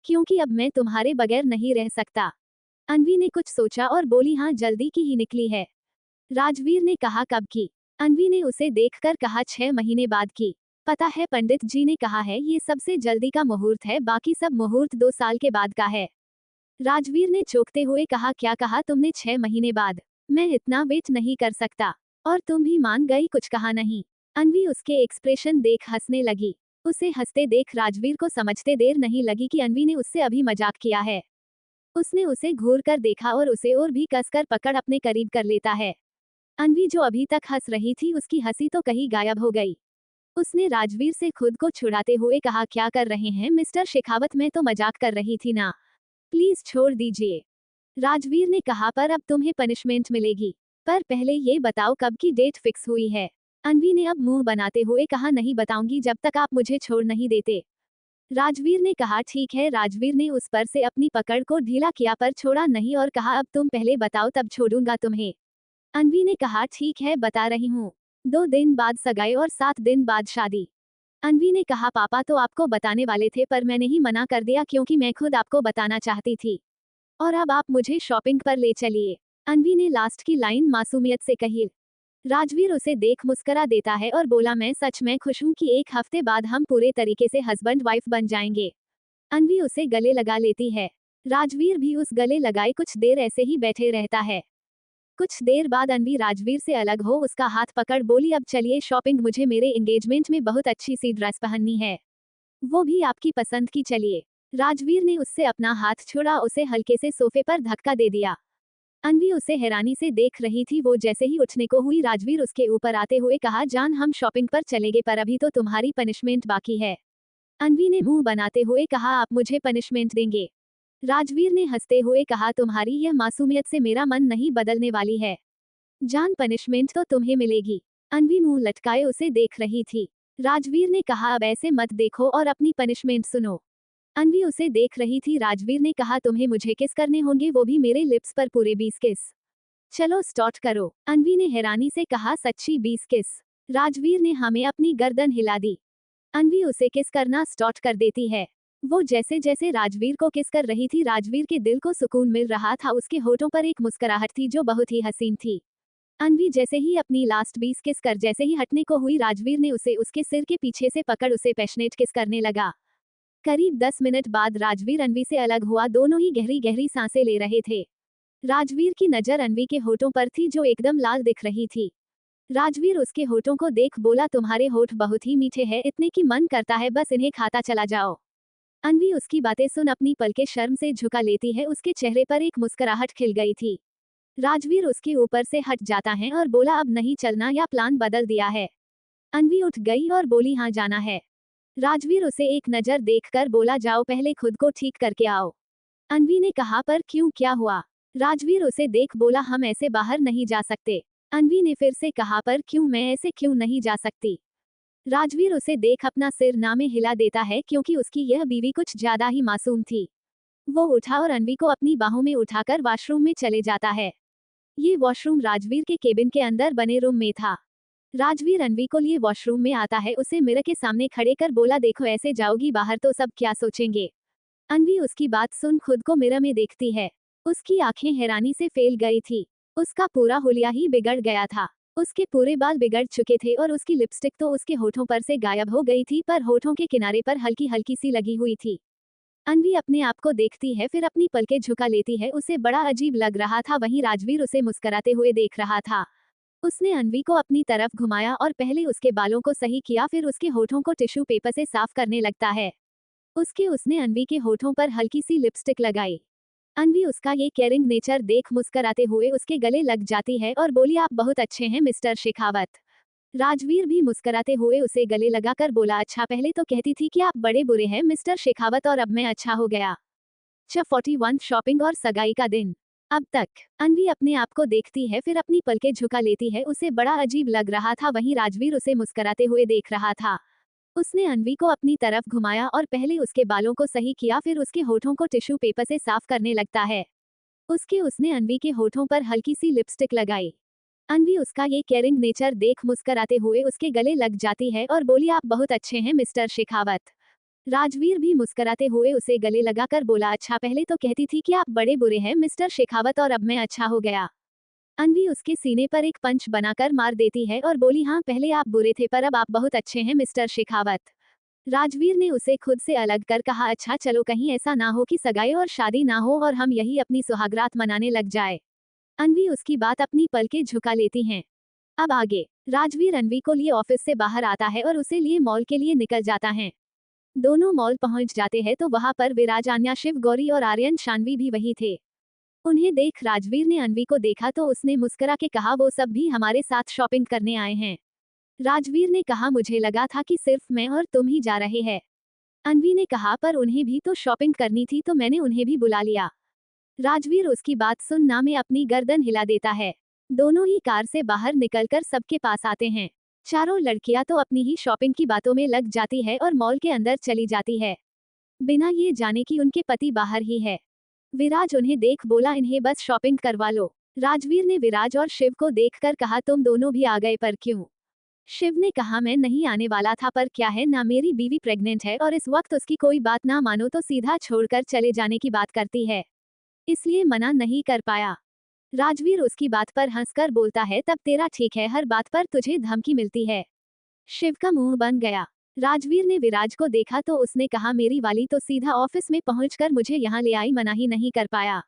क्योंकि अब मैं तुम्हारे बगैर नहीं रह सकता। अनवी ने कुछ सोचा और बोली, हाँ जल्दी की ही निकली है। राजवीर ने कहा, कब की? अनवी ने उसे देखकर कहा, 6 महीने बाद की। पता है पंडित जी ने कहा है ये सबसे जल्दी का मुहूर्त है, बाकी सब मुहूर्त 2 साल के बाद का है। राजवीर ने चौंकते हुए कहा, क्या कहा तुमने? 6 महीने बाद? मैं इतना वेट नहीं कर सकता। और तुम भी मान गई, कुछ कहा नहीं? अन्वी उसके एक्सप्रेशन देख हंसने लगी। उसे हंसते देख राजवीर को समझते देर नहीं लगी कि अन्वी ने उससे अभी मजाक किया है। उसने उसे घूर कर देखा और उसे और भी कसकर पकड़ अपने करीब कर लेता है। अन्वी जो अभी तक हंस रही थी, उसकी हंसी तो कहीं गायब हो गई। उसने राजवीर से खुद को छुड़ाते हुए कहा, क्या कर रहे हैं मिस्टर शेखावत? मैं तो मजाक कर रही थी ना, प्लीज छोड़ दीजिए। राजवीर ने कहा, पर अब तुम्हें पनिशमेंट मिलेगी। पर पहले ये बताओ कब की डेट फिक्स हुई है? अन्वी ने अब मुंह बनाते हुए कहा, नहीं बताऊंगी जब तक आप मुझे छोड़ नहीं देते। राजवीर ने कहा, ठीक है। राजवीर ने उस पर से अपनी पकड़ को ढीला किया पर छोड़ा नहीं और कहा, अब तुम पहले बताओ तब छोड़ूंगा तुम्हें। अन्वी ने कहा, ठीक है बता रही हूँ। 2 दिन बाद सगाई और 7 दिन बाद शादी। अन्वी ने कहा, पापा तो आपको बताने वाले थे पर मैंने ही मना कर दिया क्योंकि मैं खुद आपको बताना चाहती थी। और अब आप मुझे शॉपिंग पर ले चलिए। अन्वी ने लास्ट की लाइन मासूमियत से कही। राजवीर उसे देख मुस्करा देता है और बोला, मैं सच में खुश हूँ कि 1 हफ्ते बाद हम पूरे तरीके से हस्बैंड वाइफ बन जाएंगे। अन्वी उसे गले लगा लेती है। राजवीर भी उस गले लगाए कुछ देर ऐसे ही बैठे रहता है। कुछ देर बाद अन्वी राजवीर से अलग हो उसका हाथ पकड़ बोली, अब चलिए शॉपिंग, मुझे मेरे एंगेजमेंट में बहुत अच्छी सी ड्रेस पहननी है, वो भी आपकी पसंद की। चलिए। राजवीर ने उससे अपना हाथ छोड़ा, उसे हल्के से सोफे पर धक्का दे दिया। अन्वी उसे हैरानी से देख रही थी। वो जैसे ही उठने को हुई, राजवीर उसके ऊपर आते हुए कहा, जान हम शॉपिंग पर चलेंगे पर अभी तो तुम्हारी पनिशमेंट बाकी है। अन्वी ने मुंह बनाते हुए कहा, आप मुझे पनिशमेंट देंगे? राजवीर ने हंसते हुए कहा, तुम्हारी यह मासूमियत से मेरा मन नहीं बदलने वाली है। जान पनिशमेंट तो तुम्हें मिलेगी। अन्वी मुंह लटकाए उसे देख रही थी। राजवीर ने कहा, अब ऐसे मत देखो और अपनी पनिशमेंट सुनो। अन्वी उसे देख रही थी। राजवीर ने कहा, तुम्हें मुझे किस करने होंगे, वो भी मेरे लिप्स पर पूरे 20 किस। चलो स्टार्ट करो। अन्वी ने हैरानी से कहा, सच्ची 20 किस? राजवीर ने हमें अपनी गर्दन हिला दी। अन्वी उसे किस करना स्टार्ट कर देती है। वो जैसे जैसे राजवीर को किस कर रही थी, राजवीर के दिल को सुकून मिल रहा था। उसके होठों पर एक मुस्कुराहट थी जो बहुत ही हसीन थी। अन्वी जैसे ही अपनी लास्ट 20 किस कर जैसे ही हटने को हुई, राजवीर ने उसे उसके सिर के पीछे से पकड़ उसे पैशनेट किस करने लगा। करीब 10 मिनट बाद राजवीर अन्वी से अलग हुआ। दोनों ही गहरी गहरी सांसें ले रहे थे। राजवीर की नजर अन्वी के होठों पर थी जो एकदम लाल दिख रही थी। राजवीर उसके होठों को देख बोला, तुम्हारे होठ बहुत ही मीठे हैं, इतने की मन करता है बस इन्हें खाता चला जाओ। अन्वी उसकी बातें सुन अपनी पलकें शर्म से झुका लेती है। उसके चेहरे पर एक मुस्कुराहट खिल गई थी। राजवीर उसके ऊपर से हट जाता है और बोला, अब नहीं चलना या प्लान बदल दिया है? अन्वी उठ गई और बोली, हाँ जाना है। राजवीर उसे एक नजर देखकर बोला, जाओ पहले खुद को ठीक करके आओ। अन्वी ने कहा, पर क्यों, क्या हुआ? राजवीर उसे देख बोला, हम ऐसे बाहर नहीं जा सकते। अन्वी ने फिर से कहा, पर क्यों, मैं ऐसे क्यों नहीं जा सकती? राजवीर उसे देख अपना सिर ना में हिला देता है क्योंकि उसकी यह बीवी कुछ ज्यादा ही मासूम थी। वो उठा और अन्वी को अपनी बाहों में उठाकर वॉशरूम में चले जाता है। ये वॉशरूम राजवीर के केबिन के अंदर बने रूम में था। राजवीर अन्वी को लिए वॉशरूम में आता है। उसे मिरर के सामने खड़े कर बोला, देखो ऐसे जाओगी बाहर तो सब क्या सोचेंगे? अन्वी उसकी बात सुन खुद को मिरर में देखती है। उसकी आंखें हैरानी से फैल गई थी। उसका पूरा हुलिया ही बिगड़ गया था। उसके पूरे बाल बिगड़ चुके थे और उसकी लिपस्टिक तो उसके होठों पर से गायब हो गई थी, पर होठों के किनारे पर हल्की हल्की सी लगी हुई थी। अन्वी अपने आप को देखती है, फिर अपनी पलकें झुका लेती है। उसे बड़ा अजीब लग रहा था। वहीं राजवीर उसे मुस्कुराते हुए देख रहा था। उसने अन्वी को अपनी तरफ घुमाया और पहले उसके बालों को सही किया, फिर उसके होठों को टिश्यू पेपर से साफ करने लगता है। उसने अन्वी के होठों पर हल्की सी लिपस्टिक लगाई। अन्वी उसका ये केयरिंग नेचर देख मुस्कुराते हुए उसके गले लग जाती है और बोली, आप बहुत अच्छे हैं मिस्टर शेखावत। राजवीर भी मुस्कुराते हुए उसे गले लगाकर बोला, अच्छा पहले तो कहती थी कि आप बड़े बुरे हैं मिस्टर शेखावत और अब मैं अच्छा हो गया। 41 शॉपिंग और सगाई का दिन। अब तक अन्वी अपने आप को देखती है, फिर अपनी पलकें झुका लेती है। उसे बड़ा अजीब लग रहा था। वहीं राजवीर उसे मुस्कुराते हुए देख रहा था। उसने अन्वी को अपनी तरफ घुमाया और पहले उसके बालों को सही किया, फिर उसके होठों को टिश्यू पेपर से साफ करने लगता है। उसने अन्वी के होठों पर हल्की सी लिपस्टिक लगाई। अन्वी उसका ये केयरिंग नेचर देख मुस्कुराते हुए उसके गले लग जाती है और बोली, आप बहुत अच्छे हैं मिस्टर शेखावत। राजवीर भी मुस्कुराते हुए उसे गले लगाकर बोला, अच्छा पहले तो कहती थी कि आप बड़े बुरे हैं मिस्टर शेखावत और अब मैं अच्छा हो गया। अन्वी उसके सीने पर एक पंच बनाकर मार देती है और बोली, हाँ पहले आप बुरे थे पर अब आप बहुत अच्छे हैं मिस्टर शेखावत। राजवीर ने उसे खुद से अलग कर कहा, अच्छा चलो कहीं ऐसा ना हो कि सगाई और शादी ना हो और हम यही अपनी सुहागरात मनाने लग जाए। अन्वी उसकी बात अपनी पलकें झुका लेती हैं। अब आगे राजवीर अन्वी को लिए ऑफिस से बाहर आता है और उसे लिए मॉल के लिए निकल जाता है। दोनों मॉल पहुंच जाते हैं तो वहां पर विराज, आन्या, शिव, गौरी और आर्यन शानवी भी वही थे। उन्हें देख राजवीर ने अन्वी को देखा तो उसने मुस्कुरा के कहा, वो सब भी हमारे साथ शॉपिंग करने आए हैं। राजवीर ने कहा, मुझे लगा था कि सिर्फ मैं और तुम ही जा रहे हैं। अन्वी ने कहा, पर उन्हें भी तो शॉपिंग करनी थी तो मैंने उन्हें भी बुला लिया। राजवीर उसकी बात सुनना में अपनी गर्दन हिला देता है। दोनों ही कार से बाहर निकलकर सबके पास आते हैं। चारों लड़कियां तो अपनी ही शॉपिंग की बातों में लग जाती है और मॉल के अंदर चली जाती है, बिना ये जाने कि उनके पति बाहर ही है। विराज उन्हें देख बोला, इन्हें बस शॉपिंग करवा लो। राजवीर ने विराज और शिव को देखकर कहा, तुम दोनों भी आ गए, पर क्यों? शिव ने कहा, मैं नहीं आने वाला था, पर क्या है ना, मेरी बीवी प्रेग्नेंट है और इस वक्त उसकी कोई बात ना मानो तो सीधा छोड़कर चले जाने की बात करती है, इसलिए मना नहीं कर पाया। राजवीर उसकी बात पर हंसकर बोलता है, तब तेरा ठीक है, हर बात पर तुझे धमकी मिलती है। शिव का मुंह बन गया। राजवीर ने विराज को देखा तो उसने कहा, मेरी वाली तो सीधा ऑफिस में पहुंचकर मुझे यहाँ ले आई, मना ही नहीं कर पाया।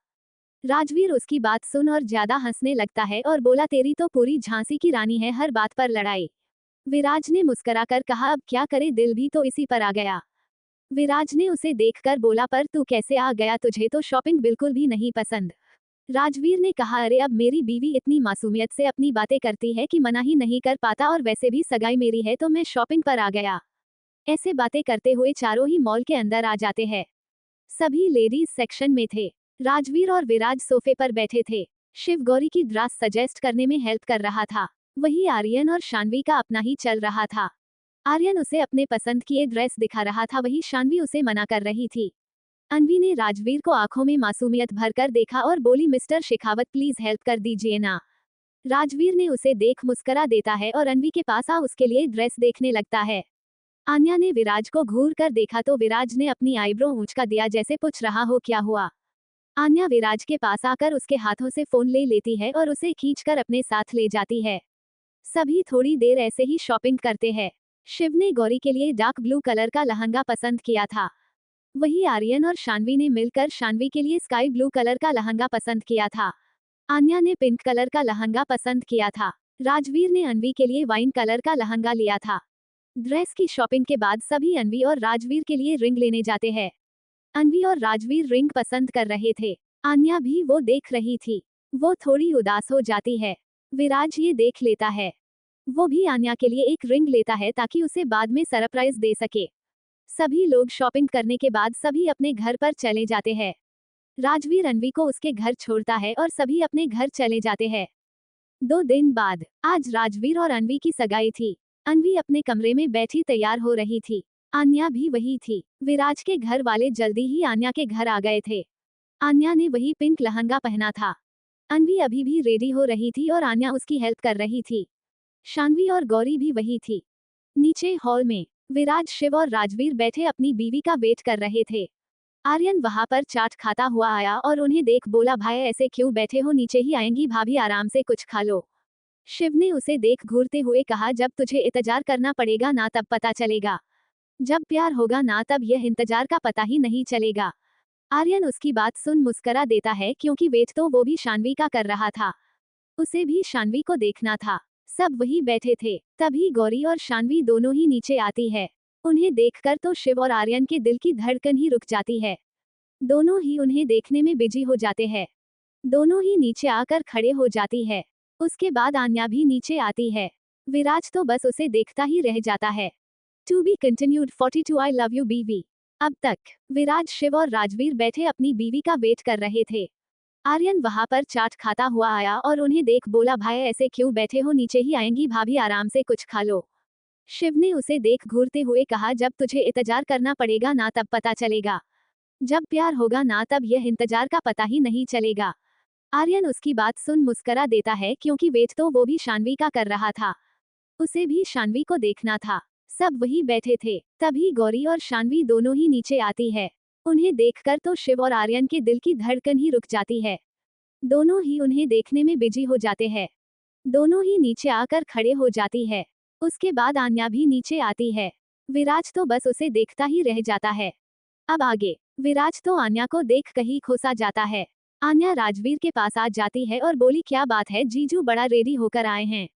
राजवीर उसकी बात सुन और ज्यादा हंसने लगता है और बोला, तेरी तो पूरी झांसी की रानी है, हर बात पर लड़ाई। विराज ने मुस्कुराकर कहा, अब क्या करे, दिल भी तो इसी पर आ गया। विराज ने उसे देखकर बोला, पर तू कैसे आ गया, तुझे तो शॉपिंग बिल्कुल भी नहीं पसंद। राजवीर ने कहा, अरे अब मेरी बीवी इतनी मासूमियत से अपनी बातें करती है कि मना ही नहीं कर पाता, और वैसे भी सगाई मेरी है तो मैं शॉपिंग पर आ गया। ऐसे बातें करते हुए चारों ही मॉल के अंदर आ जाते हैं। सभी लेडीज सेक्शन में थे। राजवीर और विराज सोफे पर बैठे थे। शिव गौरी की ड्रेस सजेस्ट करने में हेल्प कर रहा था। वही आर्यन और शानवी का अपना ही चल रहा था। आर्यन उसे अपने पसंद की एक ड्रेस दिखा रहा था, वही शानवी उसे मना कर रही थी। अन्वी ने राजवीर को आंखों में मासूमियत भरकर देखा और बोली, मिस्टर शेखावत प्लीज हेल्प कर दीजिए ना। राजवीर ने उसे देख मुस्कुरा देता है और अन्वी के पास आ उसके लिए ड्रेस देखने लगता है। आन्या ने विराज को घूर कर देखा तो विराज ने अपनी आईब्रो ऊंचका दिया, जैसे पूछ रहा हो क्या हुआ। आन्या विराज के पास आकर उसके हाथों से फोन ले लेती है और उसे खींचकर अपने साथ ले जाती है। सभी थोड़ी देर ऐसे ही शॉपिंग करते हैं। शिव ने गौरी के लिए डार्क ब्लू कलर का लहंगा पसंद किया था। वही आर्यन और शानवी ने मिलकर शानवी के लिए स्काई ब्लू कलर का लहंगा पसंद किया था। आन्या ने पिंक कलर का लहंगा पसंद किया था। राजवीर ने अन्वी के लिए वाइन कलर का लहंगा लिया था। ड्रेस की शॉपिंग के बाद सभी अन्वी और राजवीर के लिए रिंग लेने जाते हैं। अन्वी और राजवीर रिंग पसंद कर रहे थे। आन्या भी वो देख रही थी। वो थोड़ी उदास हो जाती है। विराज ये देख लेता है। वो भी आन्या के लिए एक रिंग लेता है ताकि उसे बाद में सरप्राइज दे सके। सभी लोग शॉपिंग करने के बाद सभी अपने घर पर चले जाते हैं। राजवीर अन्वी को उसके घर छोड़ता है और सभी अपने घर चले जाते हैं। 2 दिन बाद आज राजवीर और अन्वी की सगाई थी। अन्वी अपने कमरे में बैठी तैयार हो रही थी। आन्या भी वही थी। विराज के घर वाले जल्दी ही आन्या के घर आ गए थे। आन्या ने वही पिंक लहंगा पहना था। अन्वी अभी भी रेडी हो रही थी और आन्या उसकी हेल्प कर रही थी। शानवी और गौरी भी वही थी। नीचे हॉल में विराज, शिव और राजवीर बैठे अपनी बीवी का वेट कर रहे थे। आर्यन वहां पर चाट खाता हुआ आया और उन्हें देख बोला, भाई ऐसे क्यों बैठे हो, नीचे ही आएंगी भाभी, आराम से कुछ खा लो। शिव ने उसे देख घूरते हुए कहा, जब तुझे इंतजार करना पड़ेगा ना तब पता चलेगा, जब प्यार होगा ना तब यह इंतजार का पता ही नहीं चलेगा। आर्यन उसकी बात सुन मुस्कुरा देता है क्योंकि वेट तो वो भी शानवी का कर रहा था। उसे भी शानवी को देखना था। सब वही बैठे थे। तभी गौरी और शानवी दोनों ही नीचे आती है। उन्हें देखकर तो शिव और आर्यन के दिल की धड़कन ही रुक जाती है। दोनों ही उन्हें देखने में बिजी हो जाते हैं। दोनों ही नीचे आकर खड़े हो जाती है। उसके बाद आन्या भी नीचे आती है। विराज तो बस उसे देखता ही रह जाता है। To be continued 42 I love you बीवी। अब तक विराज, शिव और राजवीर बैठे अपनी बीवी का वेट कर रहे थे। आर्यन वहां पर चाट खाता हुआ आया और उन्हें देख बोला, भाई ऐसे क्यों बैठे हो, नीचे ही आएंगी भाभी, आराम से कुछ खा लो। शिव ने उसे देख घूरते हुए कहा, जब तुझे इंतजार करना पड़ेगा ना तब पता चलेगा, जब प्यार होगा ना तब यह इंतजार का पता ही नहीं चलेगा। आर्यन उसकी बात सुन मुस्कुरा देता है क्योंकि वेट तो वो भी शानवी का कर रहा था। उसे भी शानवी को देखना था। सब वही बैठे थे। तभी गौरी और शानवी दोनों ही नीचे आती है। उन्हें देखकर तो शिव और आर्यन के दिल की धड़कन ही रुक जाती है। दोनों ही उन्हें देखने में बिजी हो जाते हैं। दोनों ही नीचे आकर खड़े हो जाती है। उसके बाद आन्या भी नीचे आती है। विराज तो बस उसे देखता ही रह जाता है। अब आगे, विराज तो आन्या को देख कहीं खोसा जाता है। आन्या राजवीर के पास आ जाती है और बोली, क्या बात है जीजू, बड़ा रेडी होकर आए हैं।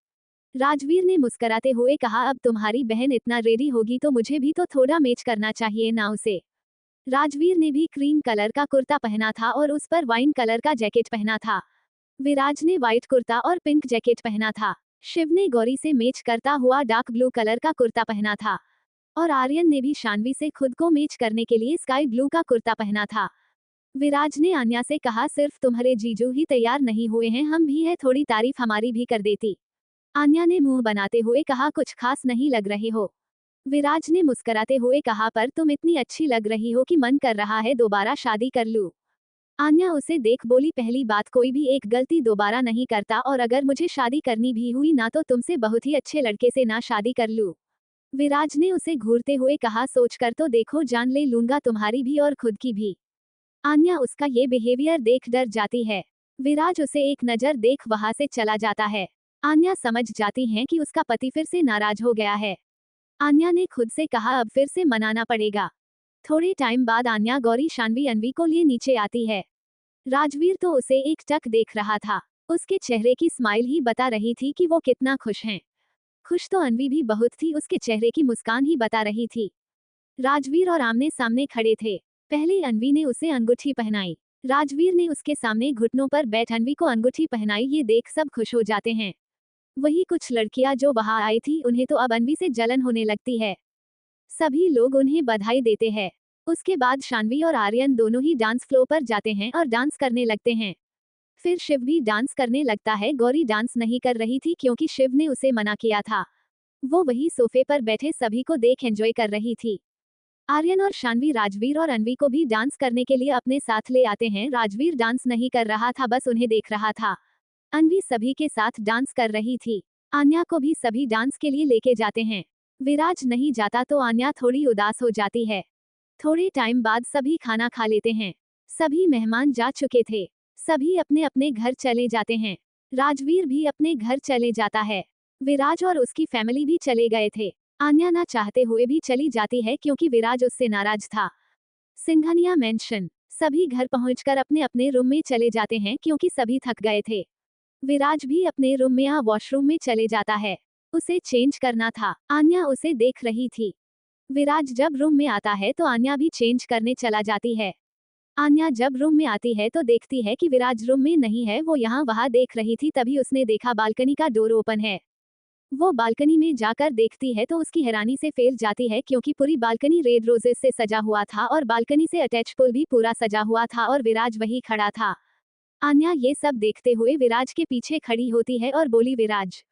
राजवीर ने मुस्कुराते हुए कहा, अब तुम्हारी बहन इतना रेडी होगी तो मुझे भी तो थोड़ा मैच करना चाहिए ना उसे। राजवीर ने भी क्रीम कलर का कुर्ता पहना था और उस पर वाइन कलर का जैकेट पहना था। विराज ने व्हाइट कुर्ता और पिंक जैकेट पहना था। शिव ने गौरी से मैच करता हुआ डार्क ब्लू कलर का कुर्ता पहना था और आर्यन ने भी शानवी से खुद को मैच करने के लिए स्काई ब्लू का कुर्ता पहना था। विराज ने आन्या से कहा, सिर्फ तुम्हारे जीजू ही तैयार नहीं हुए हैं, हम भी है, थोड़ी तारीफ हमारी भी कर देती। आन्या ने मुंह बनाते हुए कहा, कुछ खास नहीं लग रहे हो। विराज ने मुस्कुराते हुए कहा, पर तुम इतनी अच्छी लग रही हो कि मन कर रहा है दोबारा शादी कर लूं। आन्या उसे देख बोली, पहली बात, कोई भी एक गलती दोबारा नहीं करता और अगर मुझे शादी करनी भी हुई ना तो तुमसे बहुत ही अच्छे लड़के से ना शादी कर लूं। विराज ने उसे घूरते हुए कहा, सोच कर तो देखो, जान ले लूंगा तुम्हारी भी और खुद की भी। आन्या उसका ये बिहेवियर देख डर जाती है। विराज उसे एक नजर देख वहां से चला जाता है। आन्या समझ जाती है कि उसका पति फिर से नाराज हो गया है। आन्या ने खुद से कहा, अब फिर से मनाना पड़ेगा। थोड़े टाइम बाद आन्या गौरी शानवी अनवी को लिए नीचे आती है। राजवीर तो उसे एक टक देख रहा था। उसके चेहरे की स्माइल ही बता रही थी कि वो कितना खुश हैं। खुश तो अनवी भी बहुत थी, उसके चेहरे की मुस्कान ही बता रही थी। राजवीर और आमने सामने खड़े थे। पहले अनवी ने उसे अंगूठी पहनाई। राजवीर ने उसके सामने घुटनों पर बैठ अनवी को अंगूठी पहनाई। ये देख सब खुश हो जाते हैं। वही कुछ लड़कियां जो वहां आई थी, उन्हें तो अब अनवी से जलन होने लगती है। सभी लोग उन्हें बधाई देते हैं। उसके बाद शानवी और आर्यन दोनों ही डांस फ्लोर पर जाते हैं और डांस करने लगते हैं। फिर शिव भी डांस करने लगता है। गौरी डांस नहीं कर रही थी क्योंकि शिव ने उसे मना किया था। वो वही सोफे पर बैठे सभी को देख एंजॉय कर रही थी। आर्यन और शानवी राजवीर और अनवी को भी डांस करने के लिए अपने साथ ले आते हैं। राजवीर डांस नहीं कर रहा था, बस उन्हें देख रहा था। अनवी सभी के साथ डांस कर रही थी। आन्या को भी सभी डांस के लिए लेके जाते हैं। विराज नहीं जाता तो आन्या थोड़ी उदास हो जाती है। थोड़े टाइम बाद सभी खाना खा लेते हैं। सभी मेहमान जा चुके थे। सभी अपने अपने घर चले जाते हैं। राजवीर भी अपने घर चले जाता है। विराज और उसकी फैमिली भी चले गए थे। आन्या ना चाहते हुए भी चली जाती है क्योंकि विराज उससे नाराज था। सिंघानिया मेंशन। सभी घर पहुंचकर अपने अपने रूम में चले जाते हैं क्योंकि सभी थक गए थे। विराज भी अपने रूम में वॉशरूम में चले जाता है। उसे चेंज करना था। आन्या उसे देख रही थी। विराज जब रूम में आता है तो आन्या भी चेंज करने चला जाती है। आन्या जब रूम में आती है तो देखती है कि विराज रूम में नहीं है। वो यहाँ वहाँ देख रही थी, तभी उसने देखा बालकनी का डोर ओपन है। वो बालकनी में जाकर देखती है तो उसकी हैरानी से फैल जाती है क्योंकि पूरी बालकनी रेड रोजेस से सजा हुआ था और बालकनी से अटैच पुल भी पूरा सजा हुआ था और विराज वही खड़ा था। आन्या ये सब देखते हुए विराज के पीछे खड़ी होती है और बोली, विराज।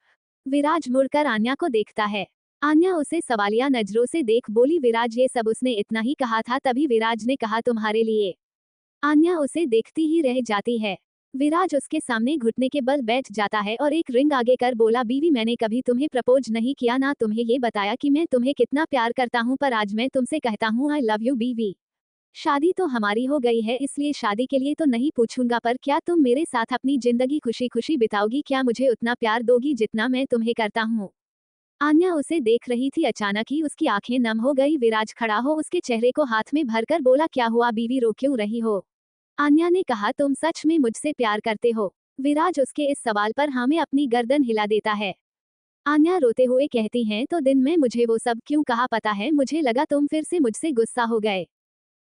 विराज मुड़कर आन्या को देखता है। आन्या उसे सवालिया नजरों से देख बोली, विराज ये सब उसने इतना ही कहा था। तभी विराज ने कहा, तुम्हारे लिए। आन्या उसे देखती ही रह जाती है। विराज उसके सामने घुटने के बल बैठ जाता है और एक रिंग आगे कर बोला, बीवी, मैंने कभी तुम्हें प्रपोज नहीं किया, ना तुम्हें ये बताया कि मैं तुम्हें कितना प्यार करता हूँ, पर आज मैं तुमसे कहता हूँ, आई लव यू बीवी। शादी तो हमारी हो गई है, इसलिए शादी के लिए तो नहीं पूछूंगा, पर क्या तुम मेरे साथ अपनी जिंदगी खुशी खुशी बिताओगी? क्या मुझे उतना प्यार दोगी जितना मैं तुम्हें करता हूँ? आन्या उसे देख रही थी। अचानक ही उसकी आंखें नम हो गई। विराज खड़ा हो उसके चेहरे को हाथ में भरकर बोला, क्या हुआ बीवी, रो क्यों रही हो? आन्या ने कहा, तुम सच में मुझसे प्यार करते हो? विराज उसके इस सवाल पर हाँ में अपनी गर्दन हिला देता है। आन्या रोते हुए कहती हैं, तो दिन में मुझे वो सब क्यों कहा पता है? मुझे लगा तुम फिर से मुझसे गुस्सा हो गए,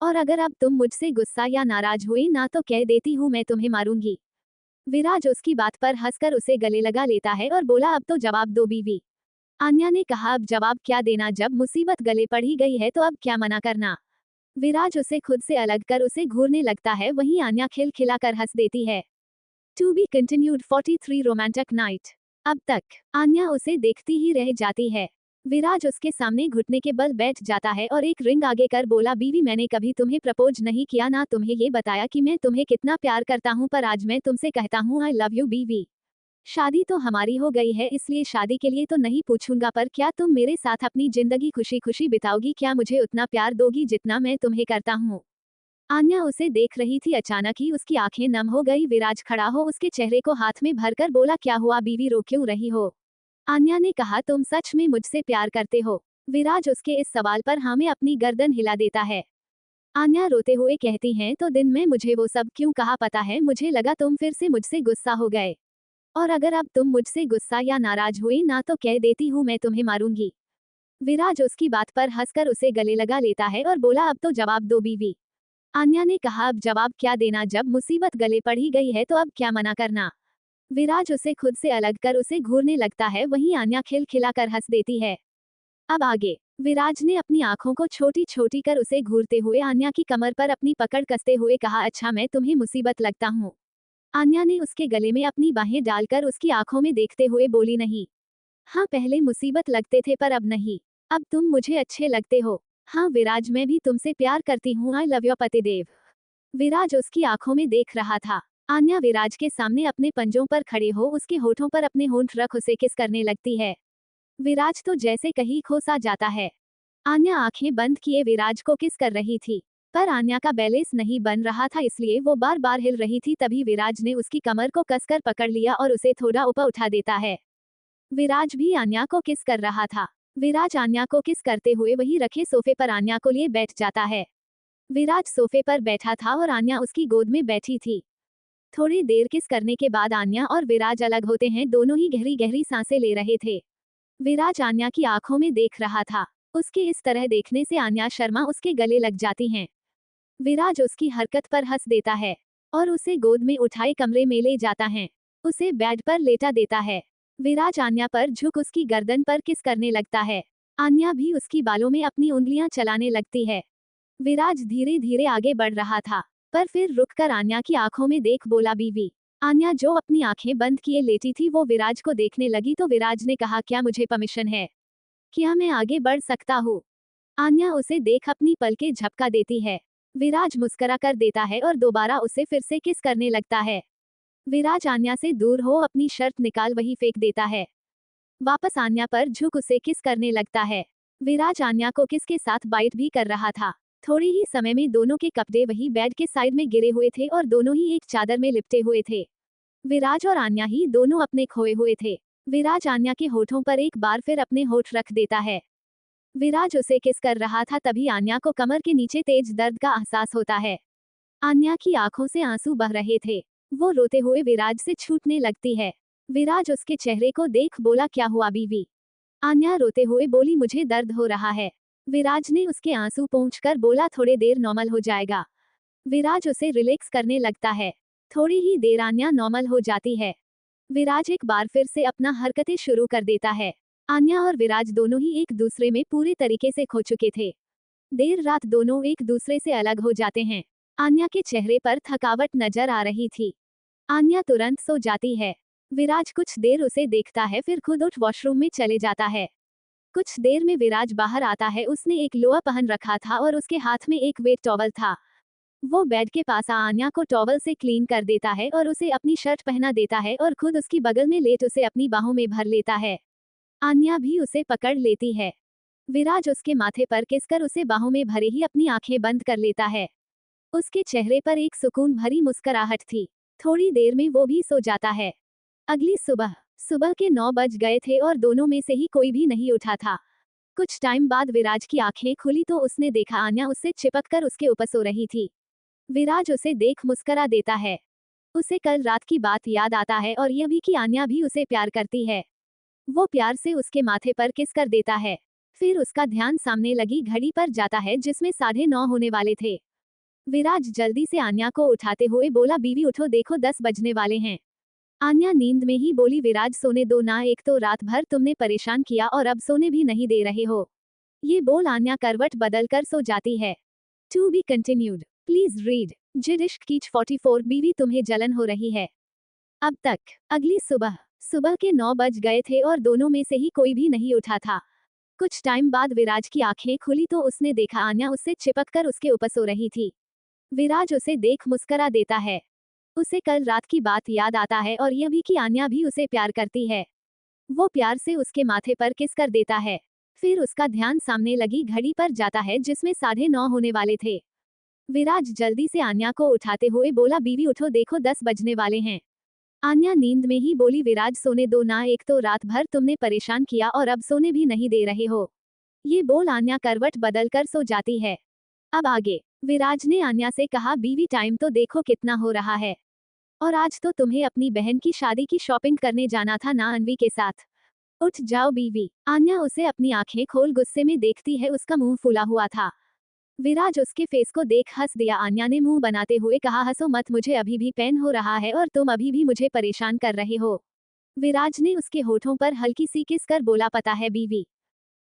और अगर अब तुम मुझसे गुस्सा या नाराज हुए ना तो कह देती हूँ मैं तुम्हें मारूंगी। विराज उसकी बात पर हंसकर उसे गले लगा लेता है और बोला, अब तो जवाब दो बीवी। आन्या ने कहा, अब जवाब क्या देना, जब मुसीबत गले पड़ ही गई है तो अब क्या मना करना। विराज उसे खुद से अलग कर उसे घूरने लगता है। वहीं आन्या खिलखिलाकर हंस देती है। To be continued 43 romantic night. अब तक आन्या उसे देखती ही रह जाती है। विराज उसके सामने घुटने के बल बैठ जाता है और एक रिंग आगे कर बोला, बीवी, मैंने कभी तुम्हें प्रपोज नहीं किया, ना तुम्हें ये बताया कि मैं तुम्हें कितना प्यार करता हूँ, पर आज मैं तुमसे कहता हूँ, आई लव यू बीवी। शादी तो हमारी हो गई है, इसलिए शादी के लिए तो नहीं पूछूंगा, पर क्या तुम मेरे साथ अपनी जिंदगी खुशी खुशी बिताओगी? क्या मुझे उतना प्यार दोगी जितना मैं तुम्हें करता हूँ? आन्या उसे देख रही थी। अचानक ही उसकी आंखें नम हो गई। विराज खड़ा हो उसके चेहरे को हाथ में भरकर बोला, क्या हुआ बीवी, रो क्यों रही हो? आन्या ने कहा, तुम सच में मुझसे प्यार करते हो? विराज उसके इस सवाल पर हाँ में अपनी गर्दन हिला देता है। आन्या रोते हुए कहती हैं तो दिन में मुझे वो सब क्यों कहा पता है, मुझे लगा तुम फिर से मुझसे गुस्सा हो गए। और अगर अब तुम मुझसे गुस्सा या नाराज हुई ना तो कह देती हूँ मैं तुम्हें मारूंगी। विराज उसकी बात पर हंसकर उसे गले लगा लेता है और बोला अब तो जवाब दो बीवी। आन्या ने कहा अब जवाब क्या देना, जब मुसीबत गले पड़ ही गई है तो अब क्या मना करना। विराज उसे खुद से अलग कर उसे घूरने लगता है, वहीं आन्या खिलखिलाकर हंस देती है। अब आगे विराज ने अपनी आंखों को छोटी छोटी कर उसे घूरते हुए आन्या की कमर पर अपनी पकड़ कसते हुए कहा अच्छा मैं तुम्हें मुसीबत लगता हूँ। आन्या ने उसके गले में अपनी बाहें डालकर उसकी आंखों में देखते हुए बोली नहीं। हाँ पहले मुसीबत लगते थे पर अब नहीं। अब तुम मुझे अच्छे लगते हो। हाँ विराज मैं भी तुमसे प्यार करती हूँ, आई लव यू पतिदेव। विराज उसकी आंखों में देख रहा था। आन्या विराज के सामने अपने पंजों पर खड़े हो उसके होठों पर अपने होंठ रख उसे किस करने लगती है। विराज तो जैसे कहीं खो सा जाता है। आन्या आंखें बंद किए विराज को किस कर रही थी, पर आन्या का बैलेंस नहीं बन रहा था इसलिए वो बार बार हिल रही थी। तभी विराज ने उसकी कमर को कसकर पकड़ लिया और उसे थोड़ा ऊपर उठा देता है। विराज भी आन्या को किस कर रहा था। विराज आन्या को किस करते हुए वही रखे सोफे पर आन्या को लिए बैठ जाता है। विराज सोफे पर बैठा था और आन्या उसकी गोद में बैठी थी। थोड़ी देर किस करने के बाद आन्या और विराज अलग होते हैं, दोनों ही गहरी गहरी सांसें ले रहे थे। विराज आन्या की आंखों में देख रहा था। उसके इस तरह देखने से आन्या शर्मा उसके गले लग जाती हैं। विराज उसकी हरकत पर हंस देता है और उसे गोद में उठाए कमरे में ले जाता है। उसे बेड पर लेटा देता है। विराज आन्या पर झुक उसकी गर्दन पर किस करने लगता है। आन्या भी उसकी बालों में अपनी उंगलियां चलाने लगती है। विराज धीरे धीरे आगे बढ़ रहा था, पर फिर रुककर आन्या की आंखों में देख बोला बीवी। आन्या जो अपनी आंखें बंद किए लेटी थी वो विराज को देखने लगी तो विराज ने कहा क्या मुझे परमिशन है, क्या मैं आगे बढ़ सकता हूँ। आन्या उसे देख अपनी पलकें झपका देती है। विराज मुस्कुरा कर देता है और दोबारा उसे फिर से किस करने लगता है। विराज आन्या से दूर हो अपनी शर्ट निकाल वही फेंक देता है। वापस आन्या पर झुक उसे किस करने लगता है। विराज आन्या को किस के साथ बाइट भी कर रहा था। थोड़ी ही समय में दोनों के कपड़े वही बेड के साइड में गिरे हुए थे और दोनों ही एक चादर में लिपटे हुए थे। विराज और आन्या ही दोनों अपने खोए हुए थे। विराज आन्या के होठों पर एक बार फिर अपने होठ रख देता है। विराज उसे किस कर रहा था तभी आन्या को कमर के नीचे तेज दर्द का एहसास होता है। आन्या की आंखों से आंसू बह रहे थे। वो रोते हुए विराज से छूटने लगती है। विराज उसके चेहरे को देख बोला क्या हुआ बीवी। आन्या रोते हुए बोली मुझे दर्द हो रहा है। विराज ने उसके आंसू पोंछकर बोला थोड़ी देर नॉर्मल हो जाएगा। विराज उसे रिलैक्स करने लगता है। थोड़ी ही देर आन्या नॉर्मल हो जाती है। विराज एक बार फिर से अपना हरकतें शुरू कर देता है। आन्या और विराज दोनों ही एक दूसरे में पूरे तरीके से खो चुके थे। देर रात दोनों एक दूसरे से अलग हो जाते हैं। आन्या के चेहरे पर थकावट नजर आ रही थी। आन्या तुरंत सो जाती है। विराज कुछ देर उसे देखता है फिर खुद उठ वॉशरूम में चले जाता है। कुछ देर में विराज बाहर आता है, उसने एक लोअर पहन रखा था और उसके हाथ में एक वेट टॉवल था। वो बेड के पास आन्या को टॉवल से क्लीन कर देता है और उसे अपनी शर्ट पहना देता है और खुद उसकी बगल में लेट उसे अपनी बाहों में भर लेता है। आन्या भी उसे पकड़ लेती है। विराज उसके माथे पर किसकर उसे बाहों में भरे ही अपनी आंखें बंद कर लेता है। उसके चेहरे पर एक सुकून भरी मुस्कुराहट थी। थोड़ी देर में वो भी सो जाता है। अगली सुबह सुबह के 9 बज गए थे और दोनों में से ही कोई भी नहीं उठा था। कुछ टाइम बाद विराज की आंखें खुली तो उसने देखा आन्या उससे चिपककर उसके ऊपर सो रही थी। विराज उसे देख मुस्कुरा देता है। उसे कल रात की बात याद आता है और यह भी कि आन्या भी उसे प्यार करती है। वो प्यार से उसके माथे पर किस कर देता है। फिर उसका ध्यान सामने लगी घड़ी पर जाता है जिसमें 9:30 होने वाले थे। विराज जल्दी से आन्या को उठाते हुए बोला बीवी उठो देखो 10 बजने वाले हैं। आन्या नींद में ही बोली विराज सोने दो ना, एक तो रात भर तुमने परेशान किया और अब सोने भी नहीं दे रहे हो। ये बोल आन्या करवट बदलकर सो जाती है। To be continued. Please read Zid Ishq कीच 44 बीवी तुम्हें जलन हो रही है। अब तक। अगली सुबह सुबह के 9 बज गए थे और दोनों में से ही कोई भी नहीं उठा था। कुछ टाइम बाद विराज की आंखें खुली तो उसने देखा आन्या उससे चिपककर उसके ऊपर सो रही थी। विराज उसे देख मुस्कुरा देता है। उसे कल रात की बात याद आता है और यह भी कि आन्या भी उसे प्यार करती है। वो प्यार से उसके माथे पर किस कर देता है। फिर उसका ध्यान सामने लगी घड़ी पर जाता है जिसमें 9:30 होने वाले थे। विराज जल्दी से आन्या को उठाते हुए बोला बीवी उठो देखो 10 बजने वाले हैं। आन्या नींद में ही बोली विराज सोने दो ना, एक तो रात भर तुमने परेशान किया और अब सोने भी नहीं दे रहे हो। ये बोल आन्या करवट बदलकर सो जाती है। अब आगे विराज ने आन्या से कहा, बीवी टाइम तो देखो कितना हो रहा है, और आज तो तुम्हें अपनी बहन की शादी की शॉपिंग करने जाना था ना अनवी के साथ। उठ जाओ बीवी। आन्या उसे अपनी आंखें खोल गुस्से में देखती है, उसका मुंह फूला हुआ था। विराज उसके फेस को देख हंस दिया। आन्या ने मुंह बनाते हुए कहा, हंसो मत, मुझे अभी भी पेन हो रहा है और तुम अभी भी मुझे परेशान कर रहे हो। विराज ने उसके होठों पर हल्की सी किस कर बोला, पता है बीवी,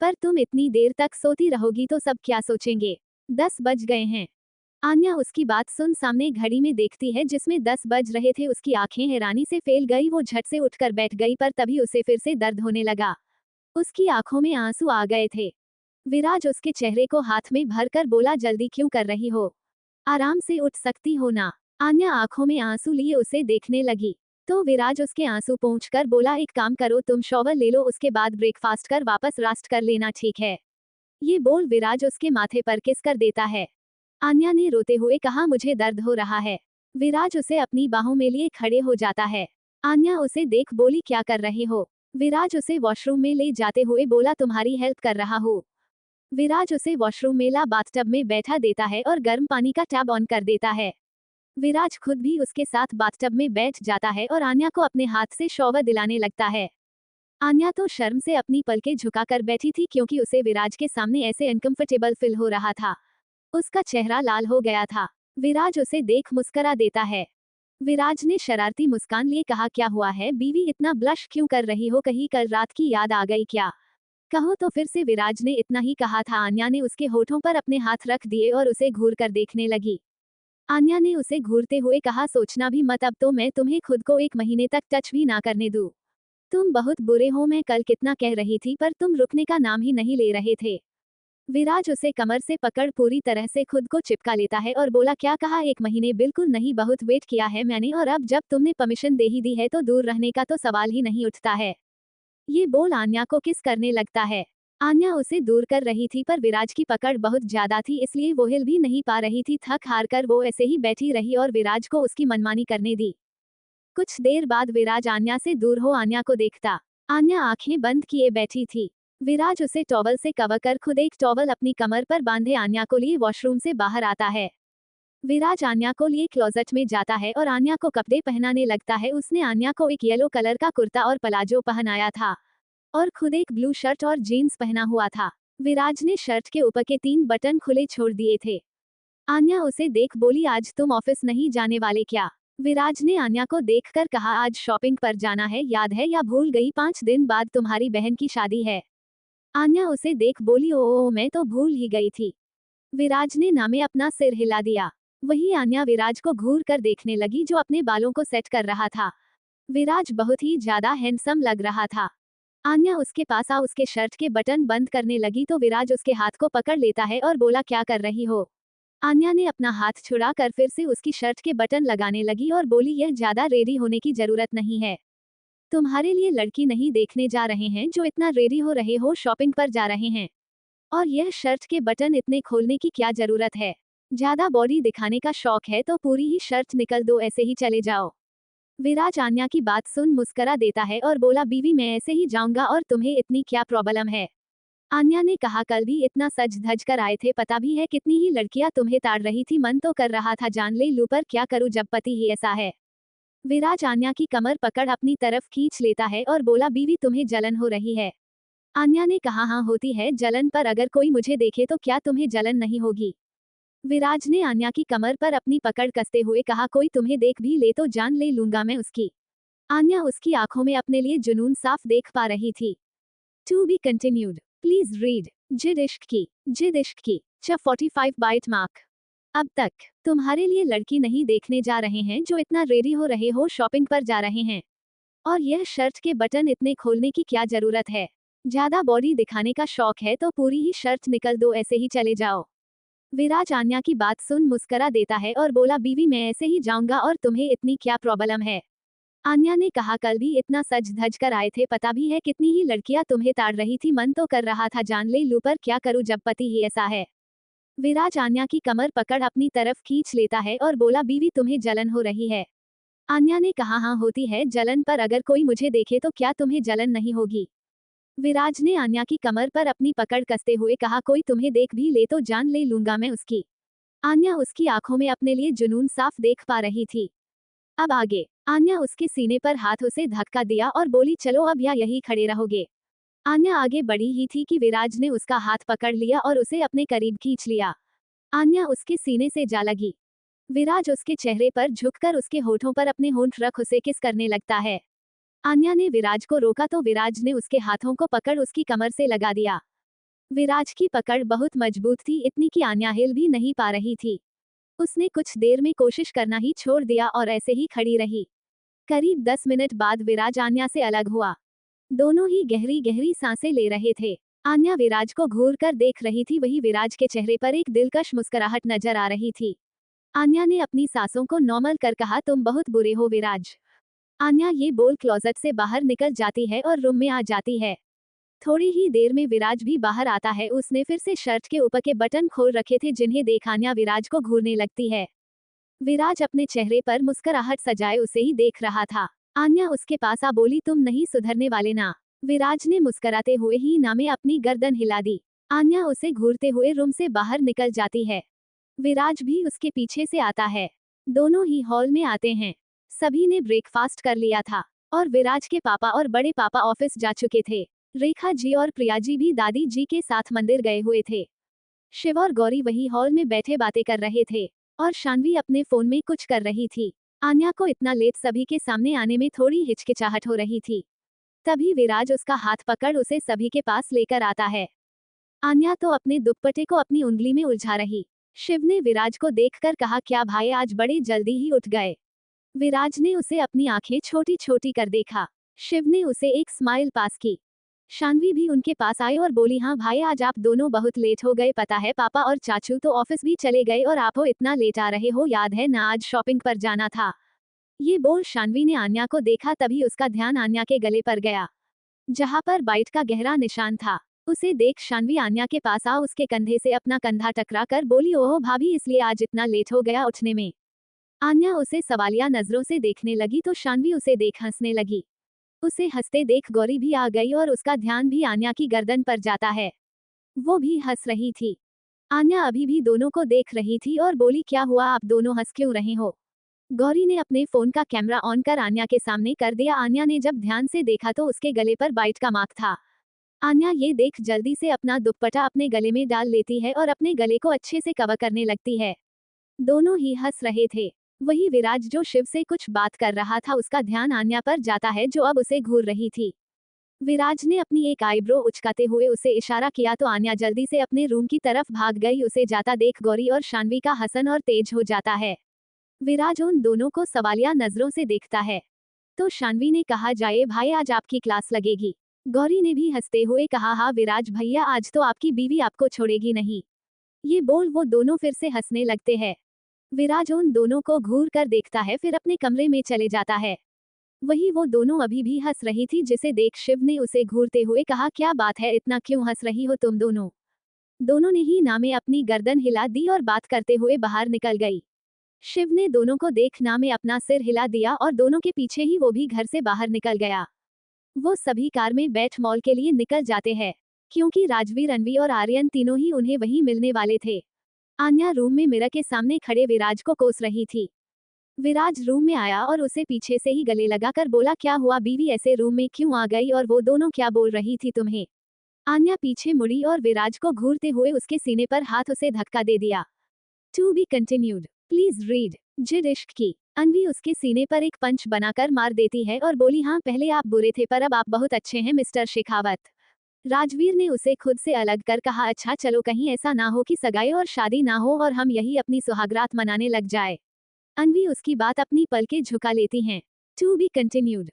पर तुम इतनी देर तक सोती रहोगी तो सब क्या सोचेंगे। 10 बज गए हैं। आन्या उसकी बात सुन सामने घड़ी में देखती है जिसमें 10 बज रहे थे। उसकी आंखें हैरानी से फैल गई। वो झट से उठकर बैठ गई, पर तभी उसे फिर से दर्द होने लगा। उसकी आंखों में आंसू आ गए थे। विराज उसके चेहरे को हाथ में भरकर बोला, जल्दी क्यों कर रही हो, आराम से उठ सकती हो ना। आन्या आंखों में आंसू लिए उसे देखने लगी, तो विराज उसके आंसू पोंछकर बोला, एक काम करो, तुम शॉवर ले लो, उसके बाद ब्रेकफास्ट कर वापस रास्ट कर लेना, ठीक है। ये बोल विराज उसके माथे पर किस कर देता है। आन्या ने रोते हुए कहा, मुझे दर्द हो रहा है। विराज उसे अपनी बाहों में लिए खड़े हो जाता है। आन्या उसे देख बोली, क्या कर रहे हो। विराज उसे वॉशरूम में ले जाते हुए बोला, तुम्हारी हेल्प कर रहा हूँ। विराज उसे वॉशरूम में ला बाथटब में बैठा देता है और गर्म पानी का टैप ऑन कर देता है। विराज खुद भी उसके साथ बाथटब में बैठ जाता है और आन्या को अपने हाथ से शॉवर दिलाने लगता है। आन्या तो शर्म से अपनी पलकें झुकाकर बैठी थी, क्योंकि उसे विराज के सामने ऐसे अनकंफर्टेबल फील हो रहा था। उसका चेहरा लाल हो गया था। विराज उसे देख मुस्करा देता है। विराज ने शरारती मुस्कान लिए कहा, क्या हुआ है बीवी, इतना ब्लश क्यों कर रही हो, कहीं कल रात की याद आ गई क्या। कहो तो फिर से विराज ने इतना ही कहा था। आन्या ने उसके होठों पर अपने हाथ रख दिए और उसे घूर कर देखने लगी। आन्या ने उसे घूरते हुए कहा, सोचना भी मत, अब तो मैं तुम्हें खुद को 1 महीने तक टच भी ना करने दूं। तुम बहुत बुरे हो, मैं कल कितना कह रही थी पर तुम रुकने का नाम ही नहीं ले रहे थे। विराज उसे कमर से पकड़ पूरी तरह से खुद को चिपका लेता है और बोला, क्या कहा, 1 महीने, बिल्कुल नहीं, बहुत वेट किया है मैंने, और अब जब तुमने परमिशन दे ही दी है तो दूर रहने का तो सवाल ही नहीं उठता है। ये बोल आन्या को किस करने लगता है। आन्या उसे दूर कर रही थी, पर विराज की पकड़ बहुत ज्यादा थी, इसलिए वो हिल भी नहीं पा रही थी। थक हार कर वो ऐसे ही बैठी रही और विराज को उसकी मनमानी करने दी। कुछ देर बाद विराज आन्या से दूर हो आन्या को देखता। आन्या आंखें बंद किए बैठी थी। विराज उसे टॉवल से कवर कर खुद एक टॉवल अपनी कमर पर बांधे आन्या को लिए वॉशरूम से बाहर आता है। विराज आन्या को लिए क्लोजेट में जाता है और आन्या को कपड़े पहनाने लगता है। उसने आन्या को एक येलो कलर का कुर्ता और प्लाजो पहनाया था और खुद एक ब्लू शर्ट और जीन्स पहना हुआ था। विराज ने शर्ट के ऊपर के 3 बटन खुले छोड़ दिए थे। आन्या उसे देख बोली, आज तुम ऑफिस नहीं जाने वाले क्या। विराज ने आन्या को देखकर कहा, आज शॉपिंग पर जाना है, याद है या भूल गई, 5 दिन बाद तुम्हारी बहन की शादी है। आन्या उसे देख बोली, ओ मैं तो भूल ही गई थी। विराज ने ना में अपना सिर हिला दिया। वही आन्या विराज को घूर कर देखने लगी, जो अपने बालों को सेट कर रहा था। विराज बहुत ही ज्यादा हैंडसम लग रहा था। आन्या उसके पास आ उसके शर्ट के बटन बंद करने लगी तो विराज उसके हाथ को पकड़ लेता है और बोला, क्या कर रही हो। आन्या ने अपना हाथ छुड़ा कर फिर से उसकी शर्ट के बटन लगाने लगी और बोली, यह ज्यादा रेडी होने की जरूरत नहीं है। तुम्हारे लिए लड़की नहीं देखने जा रहे हैं जो इतना रेडी हो रहे हो, शॉपिंग पर जा रहे हैं। और यह शर्ट के बटन इतने खोलने की क्या जरूरत है। ज्यादा बॉडी दिखाने का शौक है तो पूरी ही शर्ट निकल दो, ऐसे ही चले जाओ। विराज आन्या की बात सुन मुस्करा देता है और बोला, बीवी मैं ऐसे ही जाऊंगा और तुम्हें इतनी क्या प्रॉब्लम है। आन्या ने कहा, कल भी इतना सज धज कर आए थे, पता भी है कितनी ही लड़कियां तुम्हें ताड़ रही थी, मन तो कर रहा था जान ले लूं, पर क्या करूं जब पति ही ऐसा है। विराज आन्या की कमर पकड़ अपनी तरफ खींच लेता है और बोला, बीवी तुम्हें जलन हो रही है। आन्या ने कहा, हाँ होती है जलन, पर अगर कोई मुझे देखे तो क्या तुम्हें जलन नहीं होगी। विराज ने आन्या की कमर पर अपनी पकड़ कसते हुए कहा, कोई तुम्हें देख भी ले तो जान ले लूंगा मैं उसकी। आन्या उसकी आंखों में अपने लिए जुनून साफ देख पा रही थी। To be continued. Please read. Zid Ishq की च 45 बाइट मार्क। अब तक तुम्हारे लिए लड़की नहीं देखने जा रहे हैं जो इतना रेडी हो रहे हो, शॉपिंग पर जा रहे हैं। और यह शर्ट के बटन इतने खोलने की क्या जरूरत है। ज्यादा बॉडी दिखाने का शौक है तो पूरी ही शर्ट निकल दो, ऐसे ही चले जाओ। विराज आन्या की बात सुन मुस्करा देता है और बोला, बीवी मैं ऐसे ही जाऊंगा और तुम्हें इतनी क्या प्रॉब्लम है। आन्या ने कहा, कल भी इतना सज धज कर आए थे, पता भी है कितनी ही लड़कियां तुम्हें ताड़ रही थी, मन तो कर रहा था जान ले लूं, पर क्या करूं जब पति ही ऐसा है। विराज आन्या की कमर पकड़ अपनी तरफ खींच लेता है और बोला, बीवी तुम्हें जलन हो रही है। आन्या ने कहा, हाँ होती है जलन, पर अगर कोई मुझे देखे तो क्या तुम्हें जलन नहीं होगी। विराज ने आन्या की कमर पर अपनी पकड़ कसते हुए कहा, कोई तुम्हें देख भी ले तो जान ले लूंगा मैं उसकी। आन्या उसकी आंखों में अपने लिए जुनून साफ देख पा रही थी। अब आगे। आन्या उसके सीने पर हाथ उसे धक्का दिया और बोली, चलो अब या यही खड़े रहोगे। आन्या आगे बढ़ी ही थी कि विराज ने उसका हाथ पकड़ लिया और उसे अपने करीब खींच लिया। आन्या उसके सीने से जा लगी। विराज उसके चेहरे पर झुककर उसके होठों पर अपने होंठ रख उसे किस करने लगता है। आन्या ने विराज को रोका तो विराज ने उसके हाथों को पकड़ उसकी कमर से लगा दिया। विराज की पकड़ बहुत मजबूत थी, इतनी कि आन्या हिल भी नहीं पा रही थी। उसने कुछ देर में कोशिश करना ही छोड़ दिया और ऐसे ही खड़ी रही। करीब 10 मिनट बाद विराज आन्या से अलग हुआ। दोनों ही गहरी गहरी सांसें ले रहे थे। आन्या विराज को घूर कर देख रही थी, वही विराज के चेहरे पर एक दिलकश मुस्कुराहट नजर आ रही थी। आन्या ने अपनी सांसों को नॉर्मल कर कहा, तुम बहुत बुरे हो विराज। आन्या ये बोल क्लोजेट से बाहर निकल जाती है और रूम में आ जाती है। थोड़ी ही देर में विराज भी बाहर आता है। उसने फिर से शर्ट के ऊपर के बटन खोल रखे थे, जिन्हें देख आन्या विराज को घूरने लगती है। विराज अपने चेहरे पर मुस्कुराहट सजाए उसे ही देख रहा था। आन्या उसके पास आ बोली, तुम नहीं सुधरने वाले ना। विराज ने मुस्कुराते हुए ही ना में अपनी गर्दन हिला दी। आन्या उसे घूरते हुए रूम से बाहर निकल जाती है। विराज भी उसके पीछे से आता है। दोनों ही हॉल में आते हैं। सभी ने ब्रेकफास्ट कर लिया था और विराज के पापा और बड़े पापा ऑफिस जा चुके थे। रेखा जी और प्रिया जी भी दादी जी के साथ मंदिर गए हुए थे। शिव और गौरी वही हॉल में बैठे बातें कर रहे थे और शान्वी अपने फोन में कुछ कर रही थी। आन्या को इतना लेट सभी के सामने आने में थोड़ी हिचकिचाहट हो रही थी। तभी विराज उसका हाथ पकड़ उसे सभी के पास लेकर आता है। आन्या तो अपने दुपट्टे को अपनी उंगली में उलझा रही। शिव ने विराज को देखकर कहा, क्या भाई आज बड़े जल्दी ही उठ गए। विराज ने उसे अपनी आंखें छोटी छोटी कर देखा। शिव ने उसे एक स्माइल पास की। शान्वी भी उनके पास आई और बोली, हाँ भाई आज आप दोनों बहुत लेट हो गए, पता है पापा और चाचू तो ऑफिस भी चले गए और आप हो इतना लेट आ रहे हो, याद है ना आज शॉपिंग पर जाना था। ये बोल शान्वी ने आन्या को देखा, तभी उसका ध्यान आन्या के गले पर गया, जहां पर बाइट का गहरा निशान था। उसे देख शान्वी आन्या के पास आ उसके कंधे से अपना कंधा टकरा कर बोली, ओह भाभी इसलिए आज इतना लेट हो गया उठने में। आन्या उसे सवालिया नजरों से देखने लगी तो शान्वी उसे देख हंसने लगी। उसे हंसते देख गौरी भी आ गई और उसका ध्यान भी आन्या की गर्दन पर जाता है। वो भी हंस रही थी। आन्या अभी भी दोनों को देख रही थी और बोली, क्या हुआ आप दोनों हंस क्यों रहे हो। गौरी ने अपने फोन का कैमरा ऑन कर आन्या के सामने कर दिया। आन्या ने जब ध्यान से देखा तो उसके गले पर बाइट का मार्क था। आन्या ये देख जल्दी से अपना दुपट्टा अपने गले में डाल लेती है और अपने गले को अच्छे से कवर करने लगती है। दोनों ही हंस रहे थे। वही विराज जो शिव से कुछ बात कर रहा था, उसका ध्यान आन्या पर जाता है जो अब उसे घूर रही थी। विराज ने अपनी एक आईब्रो उचकाते हुए उसे इशारा किया तो आन्या जल्दी से अपने रूम की तरफ भाग गई। उसे जाता देख गौरी और शान्वी का हसन और तेज हो जाता है। विराज उन दोनों को सवालिया नजरों से देखता है तो शान्वी ने कहा, जाए भाई आज आपकी क्लास लगेगी। गौरी ने भी हंसते हुए कहा, हाँ विराज भैया आज तो आपकी बीवी आपको छोड़ेगी नहीं। ये बोल वो दोनों फिर से हंसने लगते हैं। विराज उन दोनों को घूर कर देखता है, फिर अपने कमरे में चले जाता है। वही वो दोनों अभी भी हंस रही थी, जिसे देख शिव ने उसे घूरते हुए कहा, क्या बात है इतना क्यों हंस रही हो तुम दोनों। दोनों ने ही ना में अपनी गर्दन हिला दी और बात करते हुए बाहर निकल गई। शिव ने दोनों को देख ना में अपना सिर हिला दिया और दोनों के पीछे ही वो भी घर से बाहर निकल गया। वो सभी कार में बैठ मॉल के लिए निकल जाते हैं, क्योंकि राजवीर, अनवी और आर्यन तीनों ही उन्हें वहीं मिलने वाले थे। आन्या रूम में मिरर के सामने खड़े विराज को कोस रही थी। विराज रूम में आया और उसे पीछे से ही गले लगाकर बोला, क्या हुआ बीवी ऐसे रूम में क्यों आ गई और वो दोनों क्या बोल रही थी तुम्हें। आन्या पीछे मुड़ी और विराज को घूरते हुए उसके सीने पर हाथ उसे धक्का दे दिया। To be continued. Please read. Zid Ishq की। अनवी उसके सीने पर एक पंच बनाकर मार देती है और बोली, हाँ पहले आप बुरे थे पर अब आप बहुत अच्छे हैं मिस्टर शेखावत। राजवीर ने उसे खुद से अलग कर कहा, अच्छा चलो कहीं ऐसा ना हो कि सगाई और शादी ना हो और हम यही अपनी सुहागरात मनाने लग जाए। अनवी उसकी बात अपनी पलकें झुका लेती हैं। To be continued.